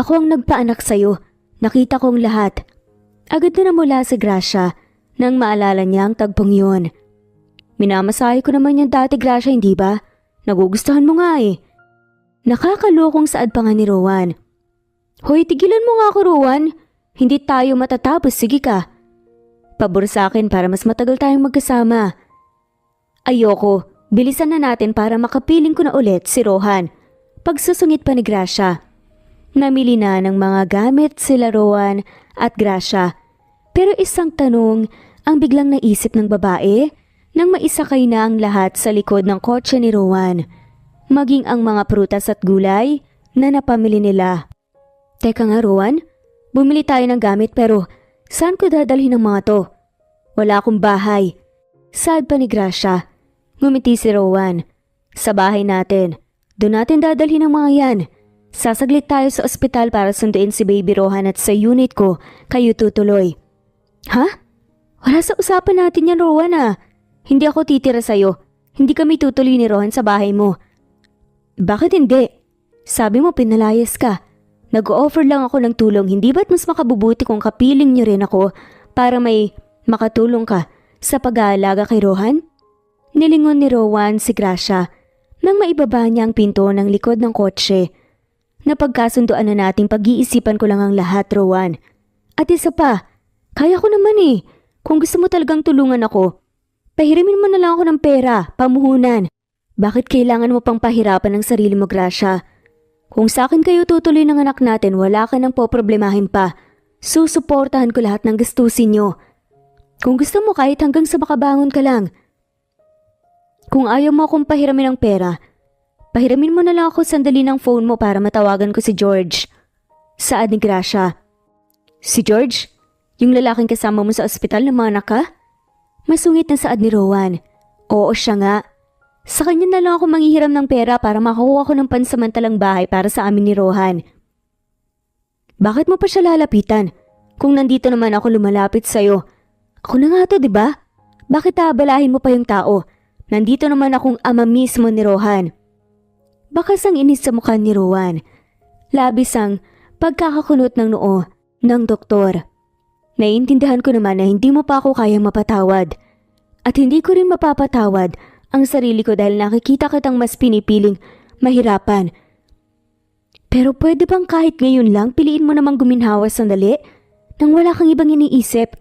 Ako ang nagpaanak sayo. Nakita kong lahat. Agad na namula si Gracia nang maalala niya ang tagpong yun. Minamasahe ko naman yung dati Gracia, hindi ba? Nagugustuhan mo nga eh. Nakakalokong saad pa nga ni Rowan. Hoy, tigilan mo nga ako Rowan. Hindi tayo matatapos, sige ka. Pabor sa akin para mas matagal tayong magkasama. Ayoko, bilisan na natin para makapiling ko na ulit si Rohan. Pagsusungit pa ni Gracia. Namili na ng mga gamit sila Rowan at Gracia. Pero isang tanong ang biglang naisip ng babae nang maisakay na ang lahat sa likod ng kotse ni Rowan. Maging ang mga prutas at gulay na napamili nila. Teka nga Rowan, bumili tayo ng gamit pero saan ko dadalhin ang mga to? Wala akong bahay. Saad pa ni Gracia. Ngumiti si Rowan. Sa bahay natin. Doon natin dadalhin ang mga yan. Sasaglit tayo sa ospital para sunduin si Baby Rohan at sa unit ko kayo tutuloy. Ha? Wala sa usapan natin yan Rowan ah. Hindi ako titira sa'yo. Hindi kami tutuloy ni Rohan sa bahay mo. Bakit hindi? Sabi mo pinalayas ka. Nag-offer lang ako ng tulong, hindi ba't mas makabubuti kung kapiling niyo rin ako para may makatulong ka sa pag-aalaga kay Rohan? Nilingon ni Rowan si Gracia nang maibaba niya ang pinto ng likod ng kotse. Napagkasunduan na nating pag-iisipan ko lang ang lahat, Rowan. At isa pa, kaya ko naman eh. Kung gusto mo talagang tulungan ako, pahiramin mo na lang ako ng pera, pamuhunan. Bakit kailangan mo pang pahirapan ang sarili mo, Gracia? Kung sa akin kayo tutuloy ng anak natin, wala ka nang poproblemahin pa. Susuportahan ko lahat ng gastusin nyo. Kung gusto mo kahit hanggang sa makabangon ka lang. Kung ayaw mo akong pahiramin ng pera, pahiramin mo na lang ako sandali ng phone mo para matawagan ko si George. Saad ni Gracia. Si George? Yung lalaking kasama mo sa ospital na mga anak ka? Masungit na saad ni Rowan. Oo, siya nga. Sa kanya na lang ako manghihiram ng pera para makakuha ko ng pansamantalang bahay para sa amin ni Rohan. Bakit mo pa siya lalapitan? Kung nandito naman ako lumalapit sa'yo. Ako na nga to, diba? Bakit aabalahin mo pa yung tao? Nandito naman akong ama mismo ni Rohan. Bakas ang inis sa mukha ni Rowan. Labis ang pagkakakunot ng noo ng doktor. Naiintindihan ko naman na hindi mo pa ako kayang mapatawad. At hindi ko rin mapapatawad ang sarili ko dahil nakikita kitang mas pinipiling mahirapan. Pero pwede bang kahit ngayon lang piliin mo namang guminhawa sandali? Nang wala kang ibang iniisip,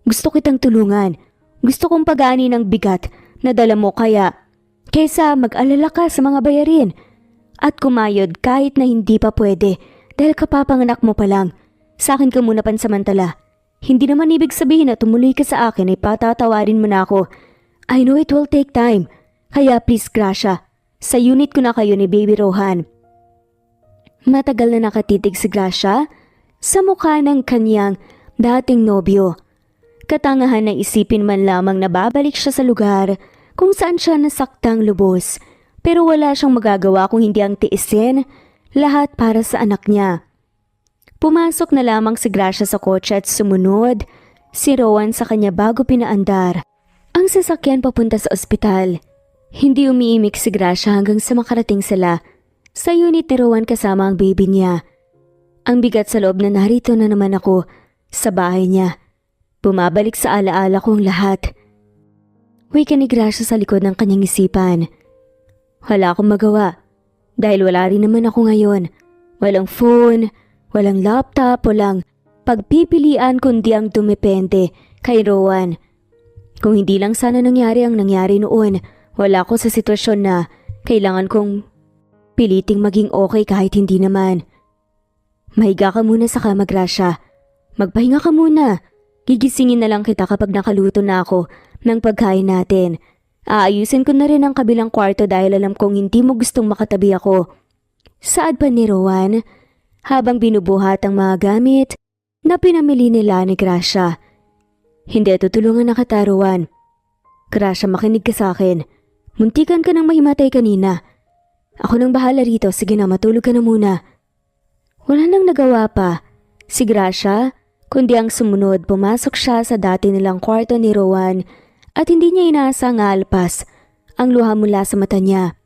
gusto kitang tulungan. Gusto kong pagani ng bigat na dala mo kaysa mag-alala ka sa mga bayarin. At kumayod kahit na hindi pa pwede dahil kapapanganak mo pa lang. Sa akin ka muna pansamantala. Hindi naman ibig sabihin na tumuloy ka sa akin ay patatawarin mo na ako. I know it will take time. Kaya please Gracia, sa unit ko na kayo ni Baby Rohan. Matagal na nakatitig si Gracia sa mukha ng kanyang dating nobyo. Katangahan na isipin man lamang na babalik siya sa lugar kung saan siya nasaktang lubos. Pero wala siyang magagawa kung hindi ang tiisin lahat para sa anak niya. Pumasok na lamang si Gracia sa kotse at sumunod si Rowan sa kanya bago pinaandar ang sasakyan papunta sa ospital. Hindi umiimik si Gracia hanggang sa makarating sila sa unit ni Rowan kasama ang baby niya. Ang bigat sa loob na narito na naman ako sa bahay niya. Bumabalik sa alaala ko ang lahat. Wika ni Gracia sa likod ng kanyang isipan. Wala akong magawa dahil wala rin naman ako ngayon. Walang phone, walang laptop, walang pagpipilian kundi ang dumepende kay Rowan. Kung hindi lang sana nangyari ang nangyari noon, wala ko sa sitwasyon na kailangan kong piliting maging okay kahit hindi naman. Mahiga ka muna sa kama, Gracia. Magpahinga ka muna. Gigisingin na lang kita kapag nakaluto na ako ng pagkain natin. Aayusin ko na rin ang kabilang kwarto dahil alam kong hindi mo gustong makatabi ako. Saad pa ni Rowan habang binubuhat ang mga gamit na pinamili nila ni Gracia. Hindi, tutulungan na kita, Rowan. Gracia, makinig ka sa akin. Muntikan ka nang mahimatay kanina. Ako nang bahala rito, sige na matulog ka na muna. Wala nang nagawa pa si Gracia, kundi ang sumunod pumasok siya sa dati nilang kwarto ni Rowan at hindi niya inaasang alpas ang luha mula sa mata niya.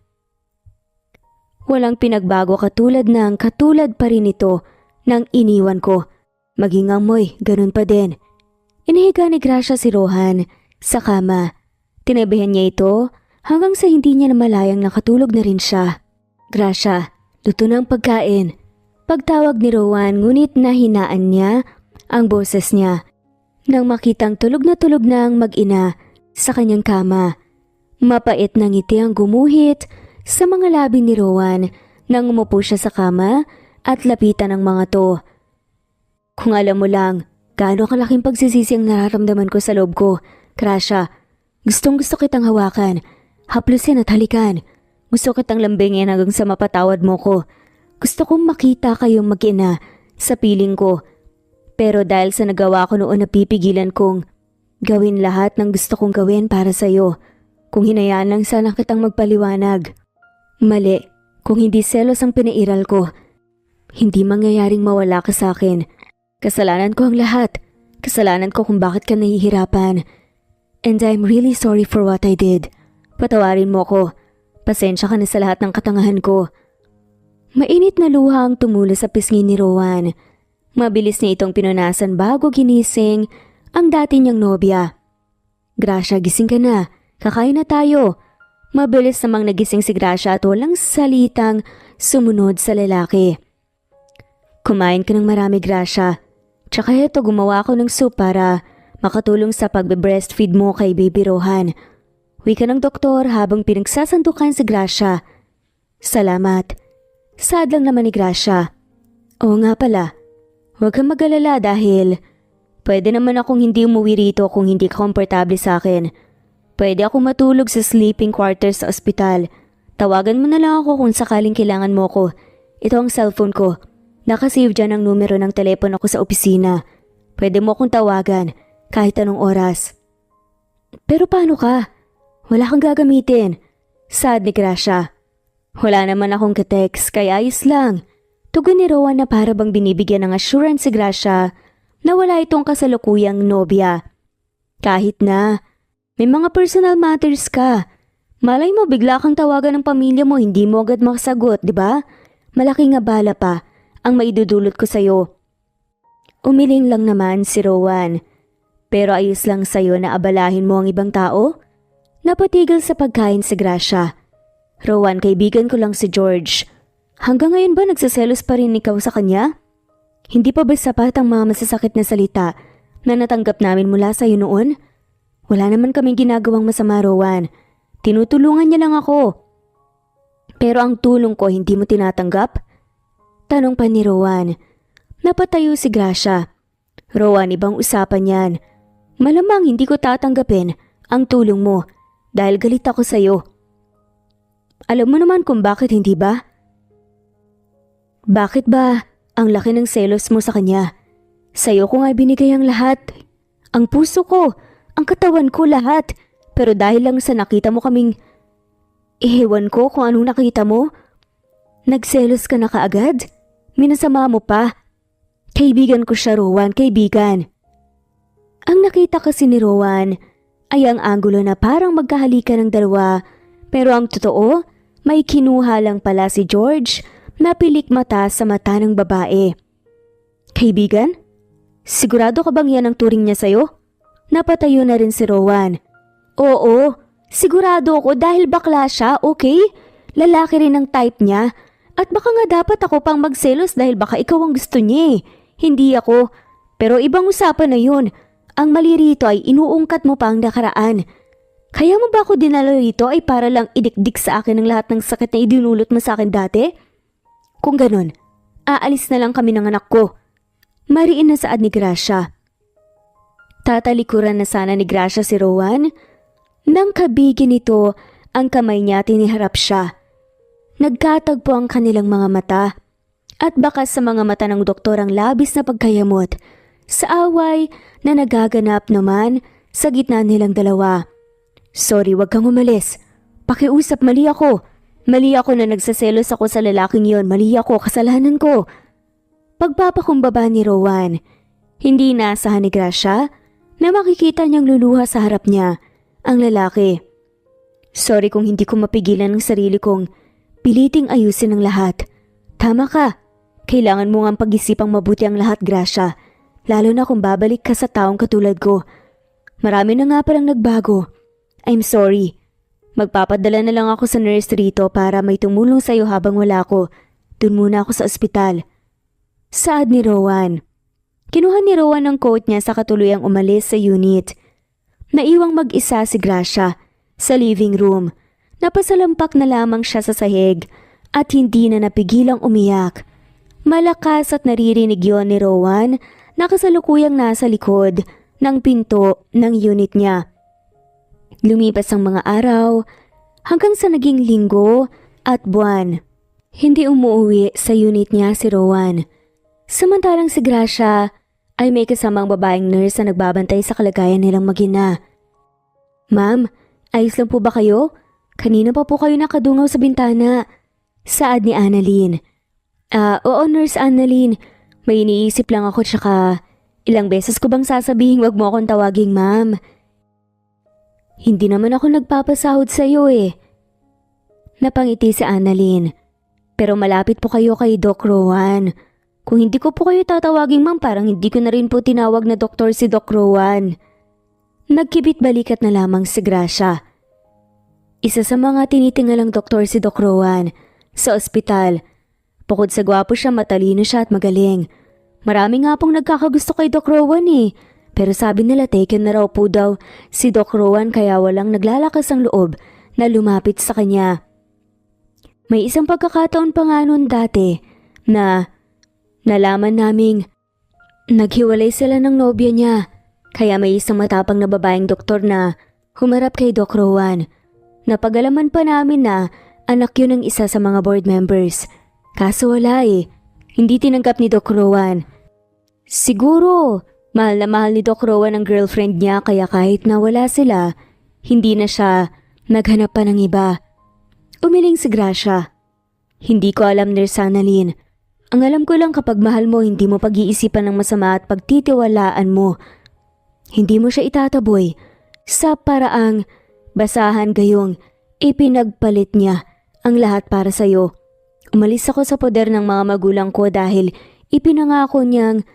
Walang pinagbago katulad pa rin ito nang iniwan ko. Maging amoy, ganun pa din. Inihiga ni Gracia si Rohan sa kama. Tinabihan niya ito hanggang sa hindi niya namalayang nakatulog na rin siya. Gracia, luto ng pagkain. Pagtawag ni Rowan ngunit nahinaan niya ang boses niya nang makitang tulog na ang mag-ina sa kanyang kama. Mapait na ngiti ang gumuhit sa mga labi ni Rowan nang umupo siya sa kama at lapitan ang mga to. Kung alam mo lang, gaano kalaking pagsisisi ang nararamdaman ko sa loob ko, Gracia. Gustong gusto kitang hawakan, haplusin at halikan. Gusto kitang lambingin hanggang sa mapatawad mo ko. Gusto kong makita kayong mag-ina sa piling ko. Pero dahil sa nagawa ko noon napipigilan kong gawin lahat ng gusto kong gawin para sa'yo. Kung hinayaan lang sana kitang magpaliwanag. Mali, kung hindi selos ang pinairal ko, hindi mangyayaring mawala ka sa akin. Kasalanan ko ang lahat. Kasalanan ko kung bakit ka nahihirapan. And I'm really sorry for what I did. Patawarin mo ko. Pasensya ka na sa lahat ng katangahan ko. Mainit na luha ang tumulo sa pisngi ni Rowan. Mabilis niya itong pinunasan bago ginising ang dati niyang nobya. Gracia, gising ka na. Kakain na tayo. Mabilis namang nagising si Gracia at walang salitang sumunod sa lalaki. Kumain ka ng marami, Gracia. Tsaka ito, gumawa ako ng soup para makatulong sa pagbe-breastfeed mo kay Baby Rohan. Uwi ka ng doktor habang pinagsasandukan si Gracia. Salamat. Sad lang naman ni Gracia. Oo nga pala. Huwag kang mag-alala dahil pwede naman akong hindi umuwi rito kung hindi ka komportable sa akin. Pwede akong matulog sa sleeping quarters sa ospital. Tawagan mo na lang ako kung sakaling kailangan mo ko. Ito ang cellphone ko. Nakasave dyan ang numero ng telepono ko sa opisina. Pwede mo akong tawagan kahit anong oras. Pero paano ka? Wala kang gagamitin. Sad ni Gracia. Wala naman akong ka-text kaya ayos lang. Tugon ni Rowan na para bang binibigyan ng assurance si Gracia na wala itong kasalukuyang nobya. Kahit na, may mga personal matters ka. Malay mo bigla kang tawagan ng pamilya mo, hindi mo agad makasagot, di ba? Malaking abala pa ang maidudulot ko sa'yo. Umiling lang naman si Rowan. Pero ayos lang sa'yo na abalahin mo ang ibang tao? Napatigil sa pagkain si Gracia. Rowan, kaibigan ko lang si George. Hanggang ngayon ba nagsaselos pa rin ikaw sa kanya? Hindi pa ba sapat ang mga masasakit na salita na natanggap namin mula sa'yo noon? Wala naman kaming ginagawang masama, Rowan. Tinutulungan niya lang ako. Pero ang tulong ko hindi mo tinatanggap? Tanong pa ni Rowan. Napatayo si Gracia. Rowan, ibang usapan yan. Malamang hindi ko tatanggapin ang tulong mo dahil galit ako sa'yo. Alam mo naman kung bakit hindi ba? Bakit ba ang laki ng selos mo sa kanya? Sa'yo ko nga binigay ang lahat. Ang puso ko, ang katawan ko, lahat. Pero dahil lang sa nakita mo kaming... Ewan ko kung anong nakita mo. Nagselos ka na kaagad? Minasama mo pa. Kaibigan ko siya, Rowan, kaibigan. Ang nakita kasi ni Rowan ay ang anggulo na parang magkahalikan ng dalawa. Pero ang totoo, may kinuha lang pala si George na pilik mata sa mata ng babae. Kaibigan? Sigurado ka bang yan ang turing niya sa'yo? Napatayo na rin si Rowan. Oo, sigurado ako dahil bakla siya, okay? Lalaki rin ang type niya. At baka nga dapat ako pang magselos dahil baka ikaw ang gusto niya eh. Hindi ako. Pero ibang usapan na yun. Ang mali rito ay inuungkat mo pa ang nakaraan. Kaya mo ba ako dinala rito ay para lang idikdik sa akin ang lahat ng sakit na idinulot mo sa akin dati? Kung ganun, aalis na lang kami ng anak ko. Mariin na saad ni Gracia. Tatalikuran na sana ni Gracia si Rowan. Nang kabigin nito, ang kamay niya tiniharap siya. Nagkatagpo ang kanilang mga mata at bakas sa mga mata ng doktor ang labis na pagkayamot sa away na nagaganap naman sa gitna nilang dalawa. Sorry, wag kang umalis. Pakiusap, mali ako. Mali ako na nagsaselos ako sa lalaking yon. Mali ako, kasalanan ko. Pagpapakumbaba ni Rowan, hindi naasahan ni Gracia na makikita niyang luluha sa harap niya ang lalaki. Sorry kung hindi ko mapigilan ang sarili kong piliting ayusin ang lahat. Tama ka. Kailangan mo ngang pag-isipang mabuti ang lahat, Gracia. Lalo na kung babalik ka sa taong katulad ko. Marami na nga palang nagbago. I'm sorry. Magpapadala na lang ako sa nurse rito para may tumulong sa'yo habang wala ako. Doon muna ako sa ospital. Saad ni Rowan. Kinuha ni Rowan ang coat niya sa katuluyang umalis sa unit. Naiwang mag-isa si Gracia sa living room. Napasalampak na lamang siya sa sahig at hindi na napigilang umiyak. Malakas at naririnig yon ni Rowan na kasalukuyang nasa likod ng pinto ng unit niya. Lumipas ang mga araw hanggang sa naging linggo at buwan. Hindi umuwi sa unit niya si Rowan. Samantalang si Gracia ay may kasamang babaeng nurse na nagbabantay sa kalagayan nilang mag-ina. Ma'am, ayos lang po ba kayo? Kanina pa po kayo nakadungaw sa bintana. Saad ni Annalyn. Oo Nurse Annalyn. May iniisip lang ako tsaka ilang beses ko bang sasabihin wag mo akong tawaging ma'am. Hindi naman ako nagpapasahod sa iyo eh. Napangiti si Annalyn. Pero malapit po kayo kay Doc Rowan. Kung hindi ko po kayo tatawagin ma'am, parang hindi ko na rin po tinawag na doktor si Doc Rowan. Nagkibit balikat na lamang si Gracia. Isa sa mga tinitingalang doktor si Doc Rowan sa ospital. Bukod sa gwapo siya, matalino siya at magaling. Marami nga pong nagkakagusto kay Doc Rowan eh. Pero sabi nila taken na raw po daw si Doc Rowan kaya walang naglalakas ang loob na lumapit sa kanya. May isang pagkakataon pa nga noon dati na nalaman naming naghiwalay sila ng nobya niya. Kaya may isang matapang na babaeng doktor na humarap kay Doc Rowan. Napagalaman pa namin na anak yun ng isa sa mga board members. Kaso wala eh. Hindi tinanggap ni Doc Rowan. Siguro, mahal na mahal ni Doc Rowan ang girlfriend niya kaya kahit na wala sila, hindi na siya naghanap pa ng iba. Umiling si Gracia. Hindi ko alam, Nurse Annalyn. Ang alam ko lang kapag mahal mo, hindi mo pag-iisipan ng masama at pagtitiwalaan mo. Hindi mo siya itataboy sa paraang basahan gayong ipinagpalit niya ang lahat para sa'yo. Umalis ako sa poder ng mga magulang ko dahil ipinangako niyang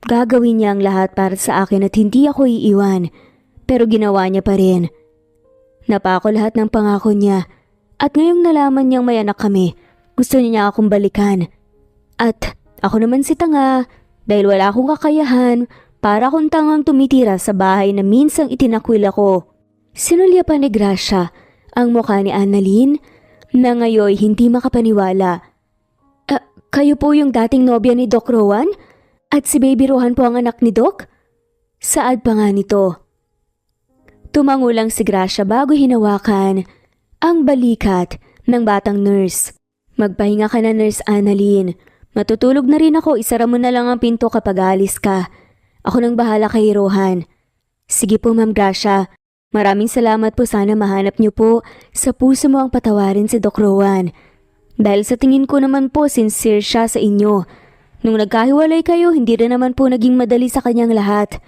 gagawin niya ang lahat para sa akin at hindi ako iiwan. Pero ginawa niya pa rin. Napako lahat ng pangako niya at ngayong nalaman niyang may anak kami, gusto niya akong balikan. At ako naman si tanga dahil wala akong kakayahan para akong tangang tumitira sa bahay na minsang itinakwil ako. Sinulya pa ni Gracia ang mukha ni Annalyn na ngayon hindi makapaniwala. Kayo po yung dating nobya ni Doc Rowan? At si Baby Rohan po ang anak ni Doc? Saad pa nga nito. Tumango lang si Gracia bago hinawakan ang balikat ng batang nurse. Magpahinga ka na, Nurse Annalyn. Matutulog na rin ako, isara mo na lang ang pinto kapag alis ka. Ako nang bahala kay Rohan. Sige po, Ma'am Gracia. Maraming salamat po, sana mahanap niyo po sa puso mo ang patawarin si Doc Rowan. Dahil sa tingin ko naman po sincere siya sa inyo. Nung nagkahiwalay kayo, hindi rin naman po naging madali sa kanyang lahat.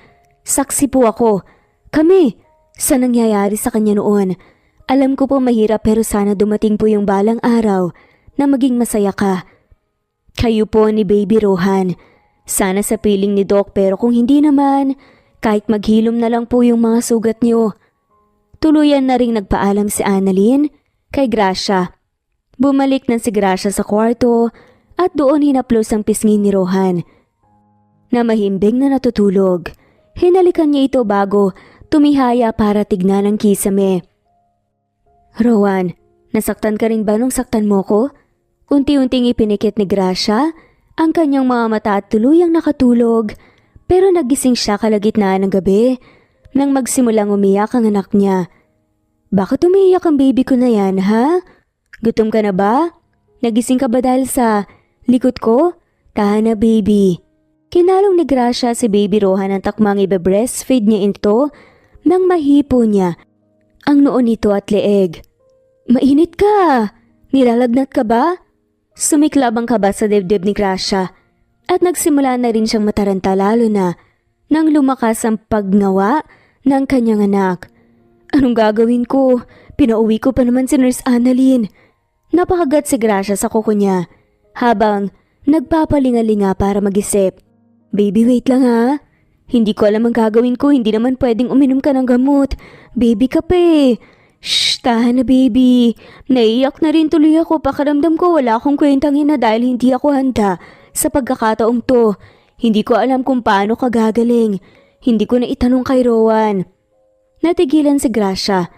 Saksi po ako. Kami, sa nangyayari sa kanya noon. Alam ko po mahirap pero sana dumating po yung balang araw na maging masaya ka. Kayo po ni Baby Rohan. Sana sa piling ni Doc pero kung hindi naman, kahit maghilom na lang po yung mga sugat niyo. Tuluyan na ring nagpaalam si Annalyn kay Gracia. Bumalik na si Gracia sa kwarto at doon hinaplos ang pisngi ni Rohan. Na mahimbing na natutulog, hinalikan niya ito bago tumihaya para tignan ang kisame. Rowan, nasaktan ka rin ba nung saktan mo ko? Unti-unting ipinikit ni Gracia ang kanyang mga mata at tuluyang nakatulog pero nagising siya kalagitnaan ng gabi nang magsimulang umiyak ang anak niya. Bakit umiiyak ang baby ko na yan, ha? Gutom ka na ba? Nagising ka ba dahil sa likod ko? Tahan na, baby. Kinalong ni Gracia si Baby Rohan ang takmang ibe-breastfeed niya ito nang mahipo niya ang noon nito at leeg. Mainit ka! Nilalagnat ka ba? Sumiklab ang kaba sa dibdib ni Gracia at nagsimula na rin siyang mataranta lalo na nang lumakas ang pagngawa ng kanyang anak. Anong gagawin ko? Pinauwi ko pa naman si Nurse Annalyn. Napakagat si Gracia sa kuko niya habang nagpapalingalinga para mag-isip. Baby, wait lang ha. Hindi ko alam ang gagawin ko. Hindi naman pwedeng uminom ka ng gamot. Baby ka pa eh. Shh, tahan na baby. Naiiyak na rin tuloy ako. Pakiramdam ko wala akong kwentang ina dahil hindi ako handa sa pagkakataong to. Hindi ko alam kung paano ka gagaling. Hindi ko na itanong kay Rowan. Natigilan si Gracia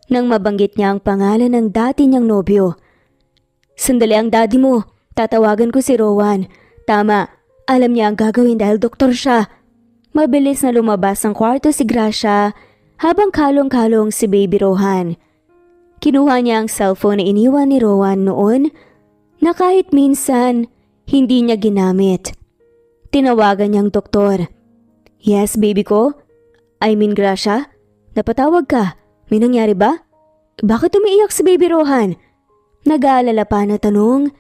nang mabanggit niya ang pangalan ng dati niyang nobyo. Sandali, ang daddy mo. Tatawagan ko si Rowan. Tama, alam niya ang gagawin dahil doktor siya. Mabilis na lumabas ang kwarto si Gracia habang kalong-kalong si Baby Rohan. Kinuha niya ang cellphone na iniwan ni Rowan noon na kahit minsan hindi niya ginamit. Tinawagan niyang doktor. Yes, baby ko? I mean, Gracia? Napatawag ka? May nangyari ba? Bakit umiiyak si Baby Rohan? Nag-aalala pa na tanong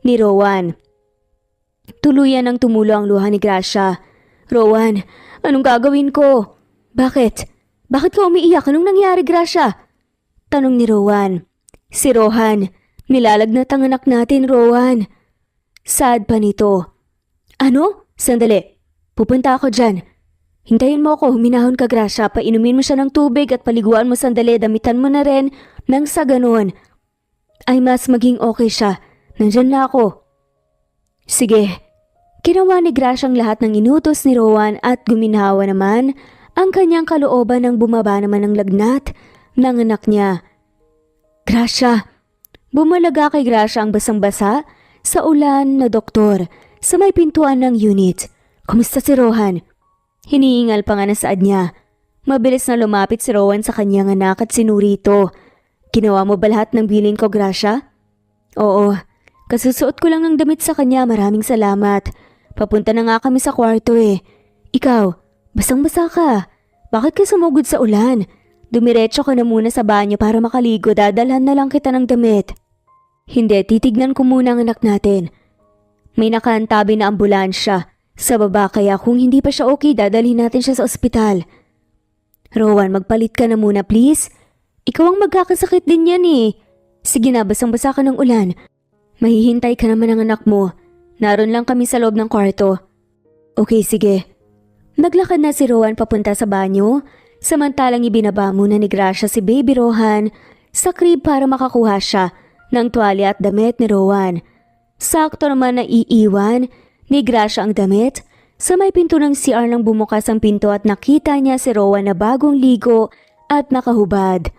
ni Rowan. Tuluyan ang tumulo ang luha ni Gracia. Rowan, anong gagawin ko? Bakit? Bakit ka umiiyak? Anong nangyari, Gracia? Tanong ni Rowan. Si Rohan, Nilalagnat ang anak natin, Rowan. Sad pa nito. Ano? Sandali. Pupunta ako dyan. Hintayin mo ako, huminahon ka Gracia, painumin mo siya ng tubig at paliguan mo sandali, damitan mo na rin nang sa ganun ay mas maging okay siya. Nandyan na ako. Sige. Ginawa ni Gracia ang lahat ng inutos ni Rowan at guminhawa naman ang kanyang kalooban nang bumaba naman ang lagnat ng anak niya. Gracia. Bumalaga kay Gracia ang basang-basa sa ulan na doktor sa may pintuan ng unit. Kumusta si Rohan? Hinihingal pa nga na saad niya. Mabilis na lumapit si Rowan sa kanyang anak at sinuri ito. Ginawa mo ba lahat ng bilin ko, Gracia? Oo. Kasusuot ko lang ng damit sa kanya, maraming salamat. Papunta na nga kami sa kwarto eh. Ikaw, basang-basa ka. Bakit ka sumugod sa ulan? Dumiretso ka na muna sa banyo para makaligo, dadalhan na lang kita ng damit. Hindi, titignan ko muna ang anak natin. May nakaantabi na ambulansya sa baba kaya kung hindi pa siya okay, dadalhin natin siya sa ospital. Rowan, magpalit ka na muna please. Ikaw ang magkakasakit din yan eh. Sige na, basang-basa ka ng ulan. Mahihintay ka naman ng anak mo. Naroon lang kami sa loob ng kwarto. Okay, sige. Naglakad na si Rowan papunta sa banyo, samantalang ibinaba muna ni Gracia si Baby Rohan sa crib para makakuha siya ng tuwalya at damit ni Rowan. Sakto naman na iiwan ni Gracia ang damit sa may pinto ng CR nang bumukas ang pinto at nakita niya si Rowan na bagong ligo at nakahubad.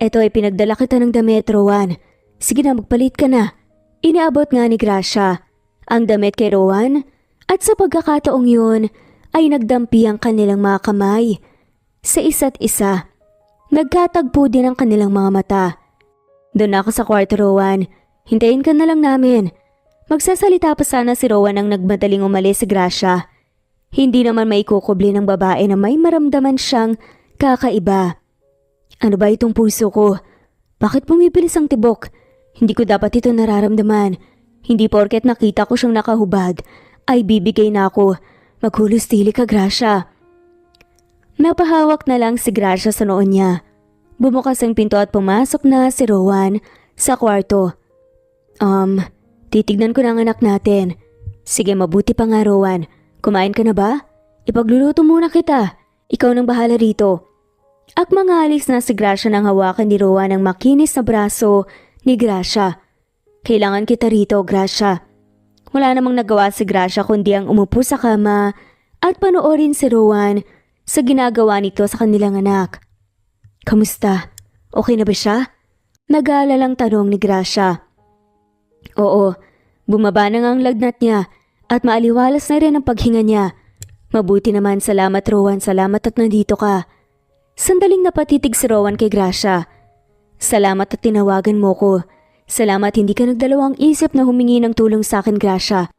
Eto ay pinagdala kita ng damit, Rowan. Sige na, magpalit ka na. Inaabot nga ni Gracia ang damit kay Rowan at sa pagkakataong yun ay nagdampi ang kanilang mga kamay sa isa't isa. Nagkatagpo din ang kanilang mga mata. Doon ako sa kwarto, Rowan. Hintayin ka na lang namin. Magsasalita pa sana si Rowan nang nagmadaling umalis si Gracia. Hindi naman maikukubli ng babae na may maramdaman siyang kakaiba. Ano ba itong puso ko? Bakit bumibilis ang tibok? Hindi ko dapat ito nararamdaman. Hindi porket nakita ko siyang nakahubad ay bibigay na ako. Maghulos tili ka, Gracia. Napahawak na lang si Gracia sa noon niya. Bumukas ang pinto at pumasok na si Rowan sa kwarto. Titignan ko na ang anak natin. Sige, mabuti pa nga, Rowan. Kumain ka na ba? Ipagluluto muna kita. Ikaw nang bahala rito. Mangalis na si Gracia nang hawakan ni Rowan ang makinis na braso ni Gracia. Kailangan kita rito, Gracia. Wala namang nagawa si Gracia kundi ang umupo sa kama at panoorin si Rowan sa ginagawa nito sa kanilang anak. Kamusta? Okay na ba siya? Nag-aalalang tanong ni Gracia. Oo, bumaba na nga ang lagnat niya at maaliwalas na rin ang paghinga niya. Mabuti naman, salamat Rowan, salamat at nandito ka. Sandaling napatitig si Rowan kay Gracia. Salamat at tinawagan mo ko. Salamat hindi ka nagdalawang isip na humingi ng tulong sa akin, Gracia.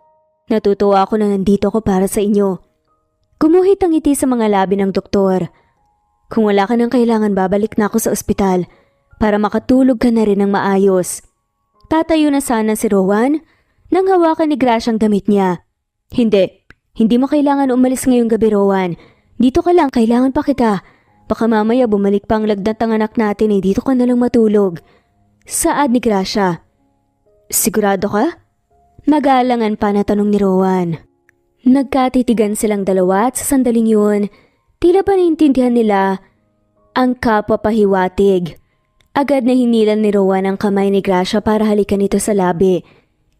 Natutuwa ako na nandito ko para sa inyo. Gumuhit ang ngiti sa mga labi ng doktor. Kung wala ka nang kailangan, babalik na ako sa ospital para makatulog ka na rin ng maayos. Tatayo na sana si Rowan nang hawakan ni Gracia ang damit niya. Hindi mo kailangan umalis ngayong gabi, Rowan. Dito ka lang, kailangan pa kita. Baka mamaya bumalik pa ang lagnat ng anak natin dito ka na lang matulog. Saad ni Gracia. Sigurado ka? Nag-aalangan pa na tanong ni Rowan. Nagkatitigan silang dalawa at sa sandaling yun, tila pa naintindihan nila ang kapwa-pahiwatig. Agad na hinilan ni Rowan ang kamay ni Gracia para halikan ito sa labi.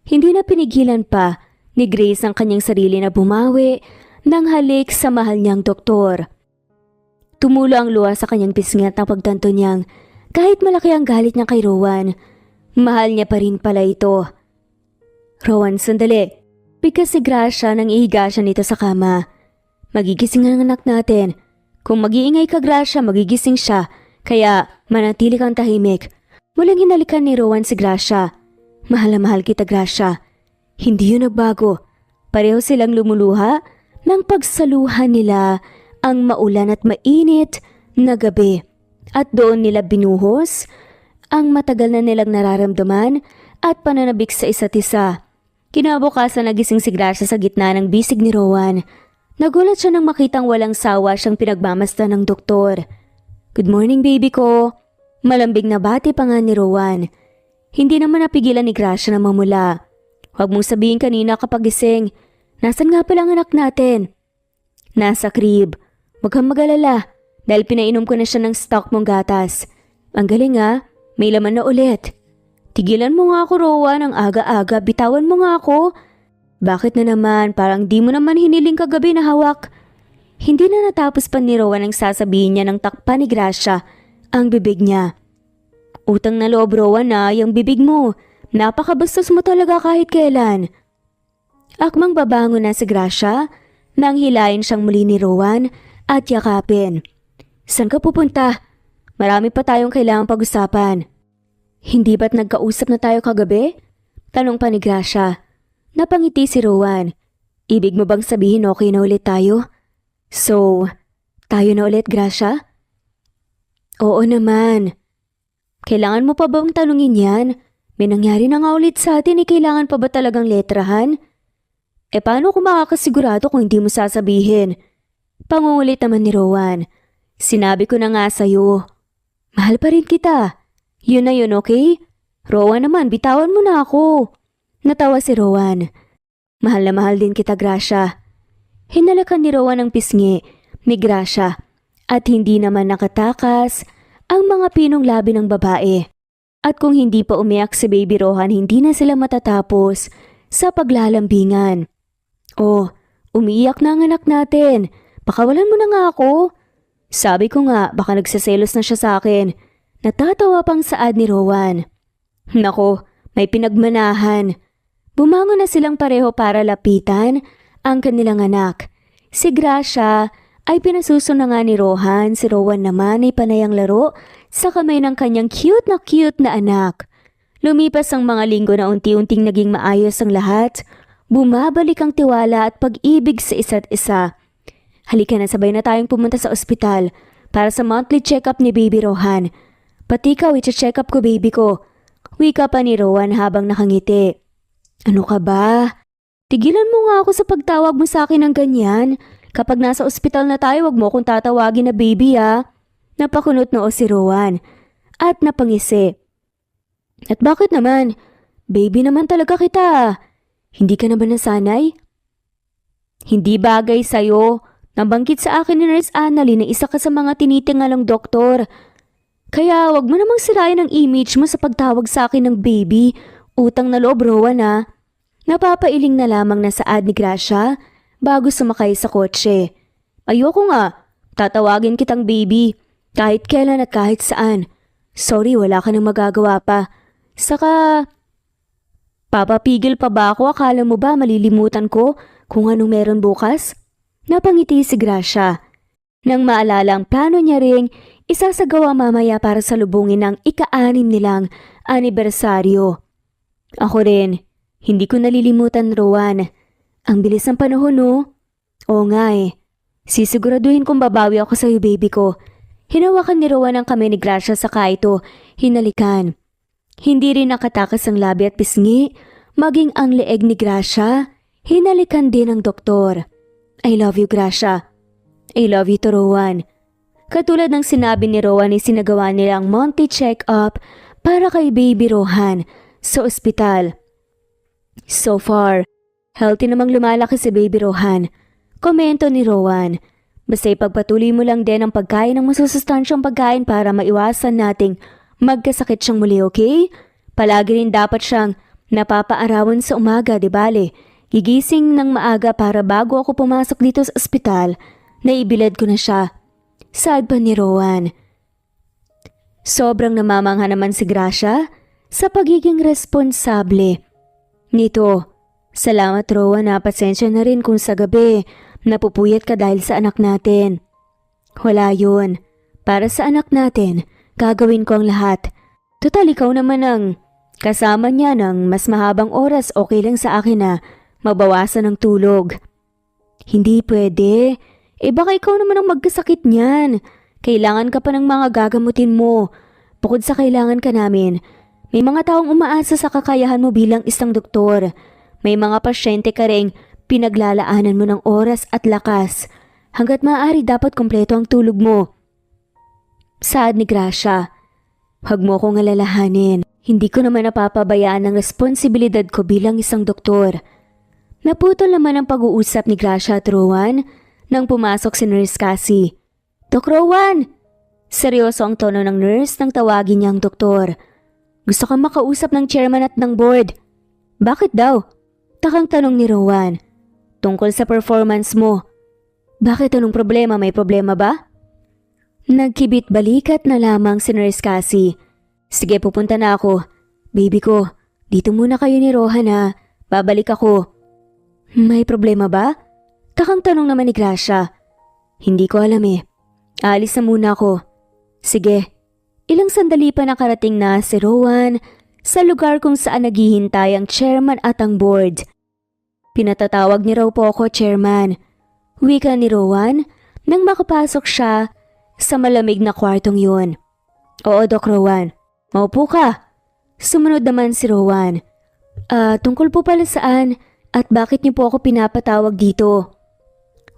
Hindi na pinigilan pa ni Grace ang kanyang sarili na bumawi ng halik sa mahal niyang doktor. Tumulo ang luha sa kanyang pisngi at pagtanto niyang kahit malaki ang galit niya kay Rowan, mahal niya pa rin pala ito. Rowan, sandali. Bigkas si Gracia nang ihiga siya nito sa kama. Magigising ang anak natin. Kung mag-iingay ka, Gracia, magigising siya. Kaya manatili kang tahimik. Muling hinalikan ni Rowan si Gracia. Mahal na mahal kita, Gracia. Hindi yun nagbago. Pareho silang lumuluha nang pagsaluhan nila ang maulan at mainit na gabi. At doon nila binuhos ang matagal na nilang nararamdaman at pananabik sa isa't isa. Kinabukasan nagising si Gracia sa gitna ng bisig ni Rowan. Nagulat siya nang makitang walang sawa siyang pinagmamasdan ng doktor. Good morning, baby ko. Malambing na bati pa nga ni Rowan. Hindi naman napigilan ni Gracia na mamula. Huwag mong sabihin kanina kapag gising. Nasaan nga pala ang anak natin? Nasa crib. Huwag kang mag-alala dahil pinainom ko na siya ng stock mong gatas. Ang galing ha, may laman na ulit. Tigilan mo nga ako, Rowan, ang aga-aga. Bitawan mo nga ako. Bakit na naman? Parang di mo naman hiniling kagabi na hawak. Hindi na natapos pa ni Rowan ang sasabihin niya ng takpa ni Gracia ang bibig niya. Utang na loob, Rowan, na yung bibig mo. Napakabastos mo talaga kahit kailan. Akmang babangon na si Gracia nang hilahin siyang muli ni Rowan at yakapin. Saan ka pupunta? Marami pa tayong kailangang pag-usapan. Hindi ba't nagkausap na tayo kagabi? Tanong pa ni Gracia. Napangiti si Rowan. Ibig mo bang sabihin okay na ulit tayo? So, tayo na ulit, Gracia? Oo naman. Kailangan mo pa bang tanungin yan? May nangyari na nga ulit sa atin, kailangan pa ba talagang letrahan? Paano kung makakasigurado kung hindi mo sasabihin? Pangungulit naman ni Rowan. Sinabi ko na nga sa'yo. Mahal pa rin kita. Yun na yun, okay? Rowan naman, bitawan mo na ako. Natawa si Rowan. Mahal na mahal din kita, Gracia. Hinalakan ni Rowan ang pisngi ni Gracia at hindi naman nakatakas ang mga pinong labi ng babae. At kung hindi pa umiyak si Baby Rohan, hindi na sila matatapos sa paglalambingan. Oh, umiiyak na ang anak natin. Pakawalan mo na nga ako. Sabi ko nga, baka nagsiselos na siya sa akin. Natatawa pang saad ni Rowan. Nako, may pinagmanahan. Bumangon na silang pareho para lapitan ang kanilang anak. Si Gracia ay pinasuso na nga ni Rohan, si Rowan naman ay panayang laro sa kamay ng kanyang cute na anak. Lumipas ang mga linggo na unti-unting naging maayos ang lahat. Bumabalik ang tiwala at pag-ibig sa isa't isa. Halika na, sabay na tayong pumunta sa ospital para sa monthly check-up ni Baby Rohan. Pati ikaw, i-check up ko baby ko. Wika pa ni Rowan habang nakangiti. Ano ka ba? Tigilan mo nga ako sa pagtawag mo sa akin ng ganyan. Kapag nasa ospital na tayo, wag mo akong tatawagin na baby Napakunot noo si Rowan at napangisi. At bakit naman? Baby naman talaga kita. Hindi ka na ba nasanay? Hindi bagay sa'yo. Nabanggit sa akin ni Nurse Annalyn na isa ka sa mga tinitingalang doktor. Kaya wag mo namang sirain ang image mo sa pagtawag sa akin ng baby. Utang na loob, Rowan Napapailing na lamang na saad ni Gracia bago sumakay sa kotse. Ayoko nga, tatawagin kitang baby. Kahit kailan at kahit saan. Sorry, wala ka nang magagawa pa. Saka, papapigil pa ba ako? Akala mo ba malilimutan ko kung anong meron bukas? Napangiti si Gracia. Nang maalala ang plano niya ring isasagawa mamaya para salubungin ang ika-6 nilang anibersaryo. Ako rin, hindi ko nalilimutan, Rowan. Ang bilis ng panahon, no? Oo nga Sisiguraduhin kong babawi ako sa'yo, baby ko. Hinawakan ni Rowan ang kamay ni Gracia saka ito hinalikan. Hindi rin nakatakas ang labi at pisngi, maging ang leeg ni Gracia, hinalikan din ng doktor. I love you, Gracia. I love you to Rowan. Katulad ng sinabi ni Rowan ay sinagawa nila ang monthly check-up para kay Baby Rohan sa ospital. So far, healthy namang lumalaki si Baby Rohan. Komento ni Rowan. Basta ipagpatuloy mo lang din ang pagkain ng masusustansyang pagkain para maiwasan nating magkasakit siyang muli, okay? Palagi rin dapat siyang napapaarawan sa umaga, di bale? Gigising ng maaga para bago ako pumasok dito sa ospital, naibilad ko na siya. Saad pa ni Rowan. Sobrang namamangha naman si Gracia sa pagiging responsable nito. Salamat, Rowan, pasensya na rin kung sa gabi napupuyat ka dahil sa anak natin. Wala yun. Para sa anak natin, gagawin ko ang lahat. Total, ikaw naman ang kasama niya ng mas mahabang oras, okay lang sa akin na mabawasan ng tulog. Hindi pwede. Baka ikaw naman ang magkasakit niyan. Kailangan ka pa ng mga gagamutin mo. Bukod sa kailangan ka namin, may mga taong umaasa sa kakayahan mo bilang isang doktor. May mga pasyente ka ring pinaglalaanan mo ng oras at lakas. Hanggat maaari dapat kompleto ang tulog mo. Saad ni Gracia. Huwag mo kong alalahanin. Hindi ko naman napapabayaan ang responsibilidad ko bilang isang doktor. Naputol naman ang pag-uusap ni Gracia at Rowan nang pumasok si Nurse Cassie. Doc Rowan! Seryoso ang tono ng nurse nang tawagin niya ang doktor. Gusto kang makausap ng chairman at ng board. Bakit daw? Takang tanong ni Rowan. Tungkol sa performance mo. Bakit anong problema? May problema ba? Nagkibit balikat na lamang si Nurse Cassie. Sige, pupunta na ako. Baby ko, dito muna kayo ni Rohan ha. Babalik ako. May problema ba? Takang tanong naman ni Gracia. Hindi ko alam eh. Aalis na muna ako. Sige. Ilang sandali pa nakarating na si Rowan sa lugar kung saan naghihintay ang chairman at ang board. Pinatatawag ni raw po ako, chairman. Wika ni Rowan nang makapasok siya sa malamig na kwartong yun. Oo, Doc Rowan. Maupo ka. Sumunod naman si Rowan. Tungkol po pala saan at bakit niyo po ako pinapatawag dito?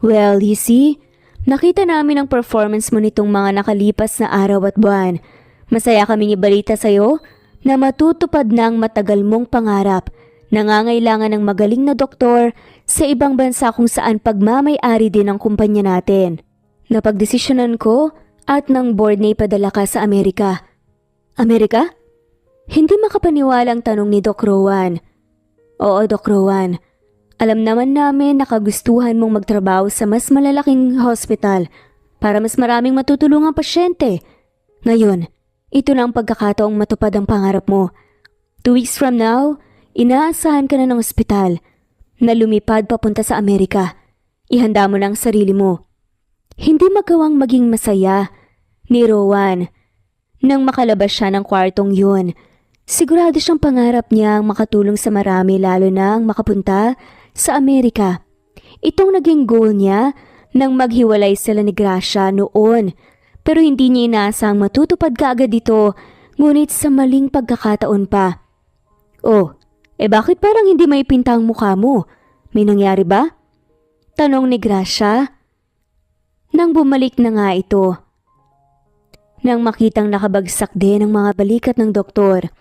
Well, you see, nakita namin ang performance mo nitong mga nakalipas na araw at buwan. Masaya kaming ibalita sa'yo na matutupad na ang matagal mong pangarap. Nangangailangan ng magaling na doktor sa ibang bansa kung saan pagmamay-ari din ang kumpanya natin. Napagdesisyonan ko at ng board na ipadala ka sa Amerika. Amerika? Hindi makapaniwala ang tanong ni Doc Rowan. Oo, Doc Rowan. Alam naman namin na kagustuhan mong magtrabaho sa mas malalaking hospital para mas maraming matutulungang pasyente. Ngayon, ito na ang pagkakataong matupad ang pangarap mo. 2 weeks from now, inaasahan ka na ng ospital na lumipad papunta sa Amerika. Ihanda mo na ang sarili mo. Hindi magawang maging masaya ni Rowan nang makalabas siya ng kwartong yun. Sigurado siyang pangarap niya ang makatulong sa marami lalo na ang makapunta sa Amerika. Itong naging goal niya nang maghiwalay sila ni Gracia noon. Pero hindi niya inaasang matutupad kaagad ito, ngunit sa maling pagkakataon pa. Oh, bakit parang hindi may pinta ang mukha mo? May nangyari ba? Tanong ni Gracia. Nang bumalik na nga ito. Nang makitang nakabagsak din ang mga balikat ng doktor.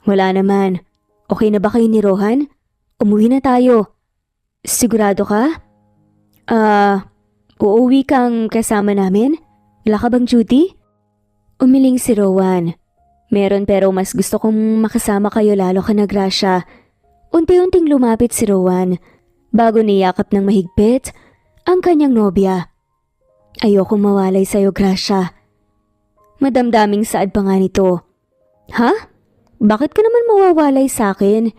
Wala naman. Okay na ba kayo ni Rohan? Umuwi na tayo. Sigurado ka? Uuwi kang kasama namin? Wala ka bang duty? Umiling si Rowan. Meron pero mas gusto kong makasama kayo lalo ka na Gracia. Unti-unting lumapit si Rowan bago niyakap ng mahigpit ang kanyang nobya. Ayokong mawalay sa'yo, Gracia. Madamdaming saad pa nga nito. Ha? Bakit ka naman mawawalay sa akin?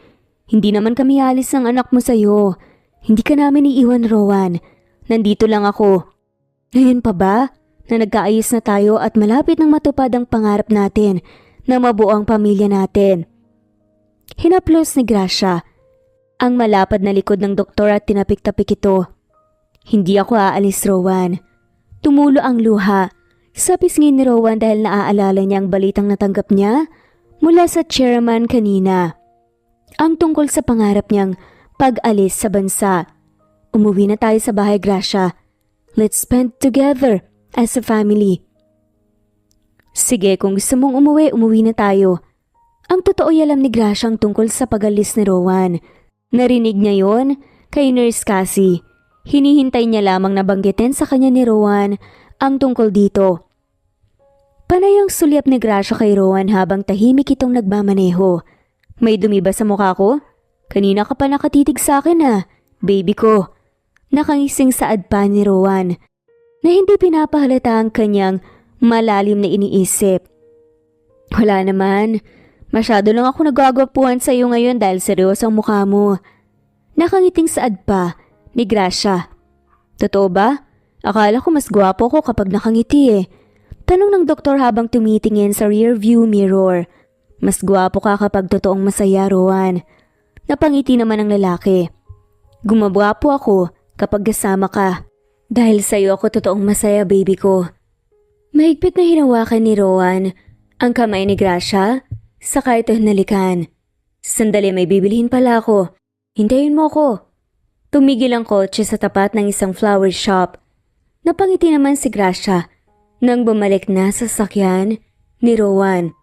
Hindi naman kami alis ng anak mo sa'yo. Hindi ka namin iiwan, Rowan. Nandito lang ako. Ngayon pa ba na nagkaayos na tayo at malapit nang matupad ang pangarap natin na mabuo ang pamilya natin? Hinaplos ni Gracia ang malapad na likod ng doktor at tinapik-tapik ito. Hindi ako aalis, Rowan. Tumulo ang luha sa pisngi ni Rowan dahil naaalala niya ang balitang natanggap niya mula sa chairman kanina. Ang tungkol sa pangarap niyang pag-alis sa bansa. Umuwi na tayo sa bahay, Gracia. Let's spend together as a family. Sige, kung gusto mong umuwi na tayo. Ang totoo alam ni Gracia ang tungkol sa pag-alis ni Rowan. Narinig niya yon kay Nurse Cassie. Hinihintay niya lamang na banggitin sa kanya ni Rowan ang tungkol dito. Panay ang sulyap ni Gracia kay Rowan habang tahimik itong nagmamaneho. May dumi ba sa mukha ko? Kanina ka pa nakatitig sa akin baby ko. Nakangising saad pa ni Rowan na hindi pinapahalata ang kanyang malalim na iniisip. Wala naman. Masyado lang ako nagwagwapuhan sa iyo ngayon dahil seryoso ang mukha mo. Nakangiting saad pa ni Gracia. Totoo ba? Akala ko mas gwapo ko kapag nakangiti Tanong ng doktor habang tumitingin sa rear view mirror. Mas gwapo ka kapag totoong masaya, Rowan. Napangiti naman ang lalaki. Gumagwapo ako kapag kasama ka. Dahil sa'yo ako totoong masaya, baby ko. Mahigpit na hinawakan ni Rowan ang kamay ni Gracia, saka ito hinalikan. Sandali, may bibilihin pala ako. Hintayin mo ko. Tumigil ang kotse sa tapat ng isang flower shop. Napangiti naman si Gracia nang bumalik na sa sasakyan ni Rowan.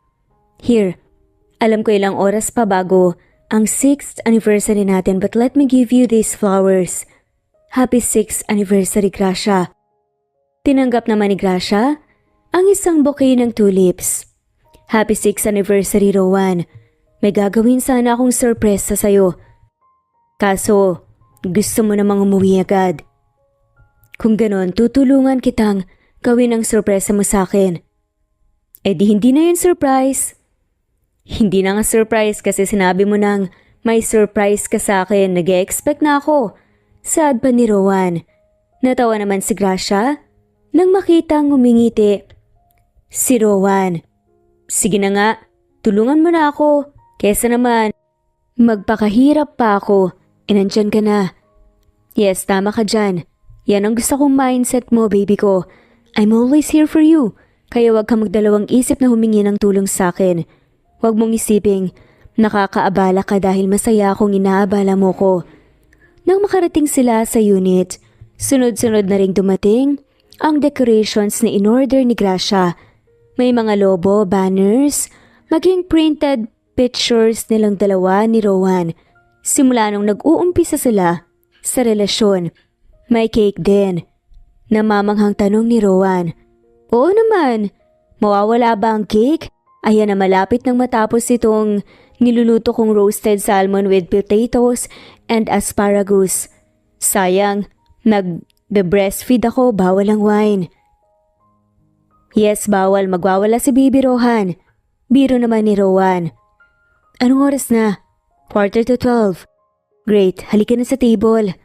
Here, alam ko ilang oras pa bago ang 6th anniversary natin but let me give you these flowers. Happy 6th anniversary, Gracia. Tinanggap naman ni Gracia ang isang bouquet ng tulips. Happy 6th anniversary, Rowan. May gagawin sana akong sorpresa sa'yo. Kaso, gusto mo namang umuwi agad. Kung ganon, tutulungan kitang gawin ang sorpresa mo sa akin. Eh di hindi na yun surprise. Hindi na nga surprise kasi sinabi mo nang may surprise ka sa akin. Nag-e-expect na ako. Sad pa ni Rowan. Natawa naman si Gracia nang makitang ngumingiti si Rowan. Sige na nga, tulungan mo na ako. Kesa naman, magpakahirap pa ako. Nandyan ka na. Yes, tama ka dyan. Yan ang gusto kong mindset mo, baby ko. I'm always here for you. Kaya wag kang magdalawang isip na humingi ng tulong sa akin. Huwag mong isiping nakakaabala ka dahil masaya akong inaabala mo ko. Nang makarating sila sa unit, sunod-sunod na ring dumating ang decorations na in-order ni Gracia. May mga lobo, banners, maging printed pictures nilang dalawa ni Rowan. Simula nung nag-uumpisa sila sa relasyon. May cake din. Namamanghang tanong ni Rowan. Oo naman, mawawala ba ang cake? Ayan na malapit nang matapos itong niluluto kong roasted salmon with potatoes and asparagus. Sayang, nag-breastfeed ako, bawal ang wine. Yes, bawal, magwawala si Baby Rohan. Biro naman ni Rowan. Anong oras na? 11:45. Great, halika na sa table.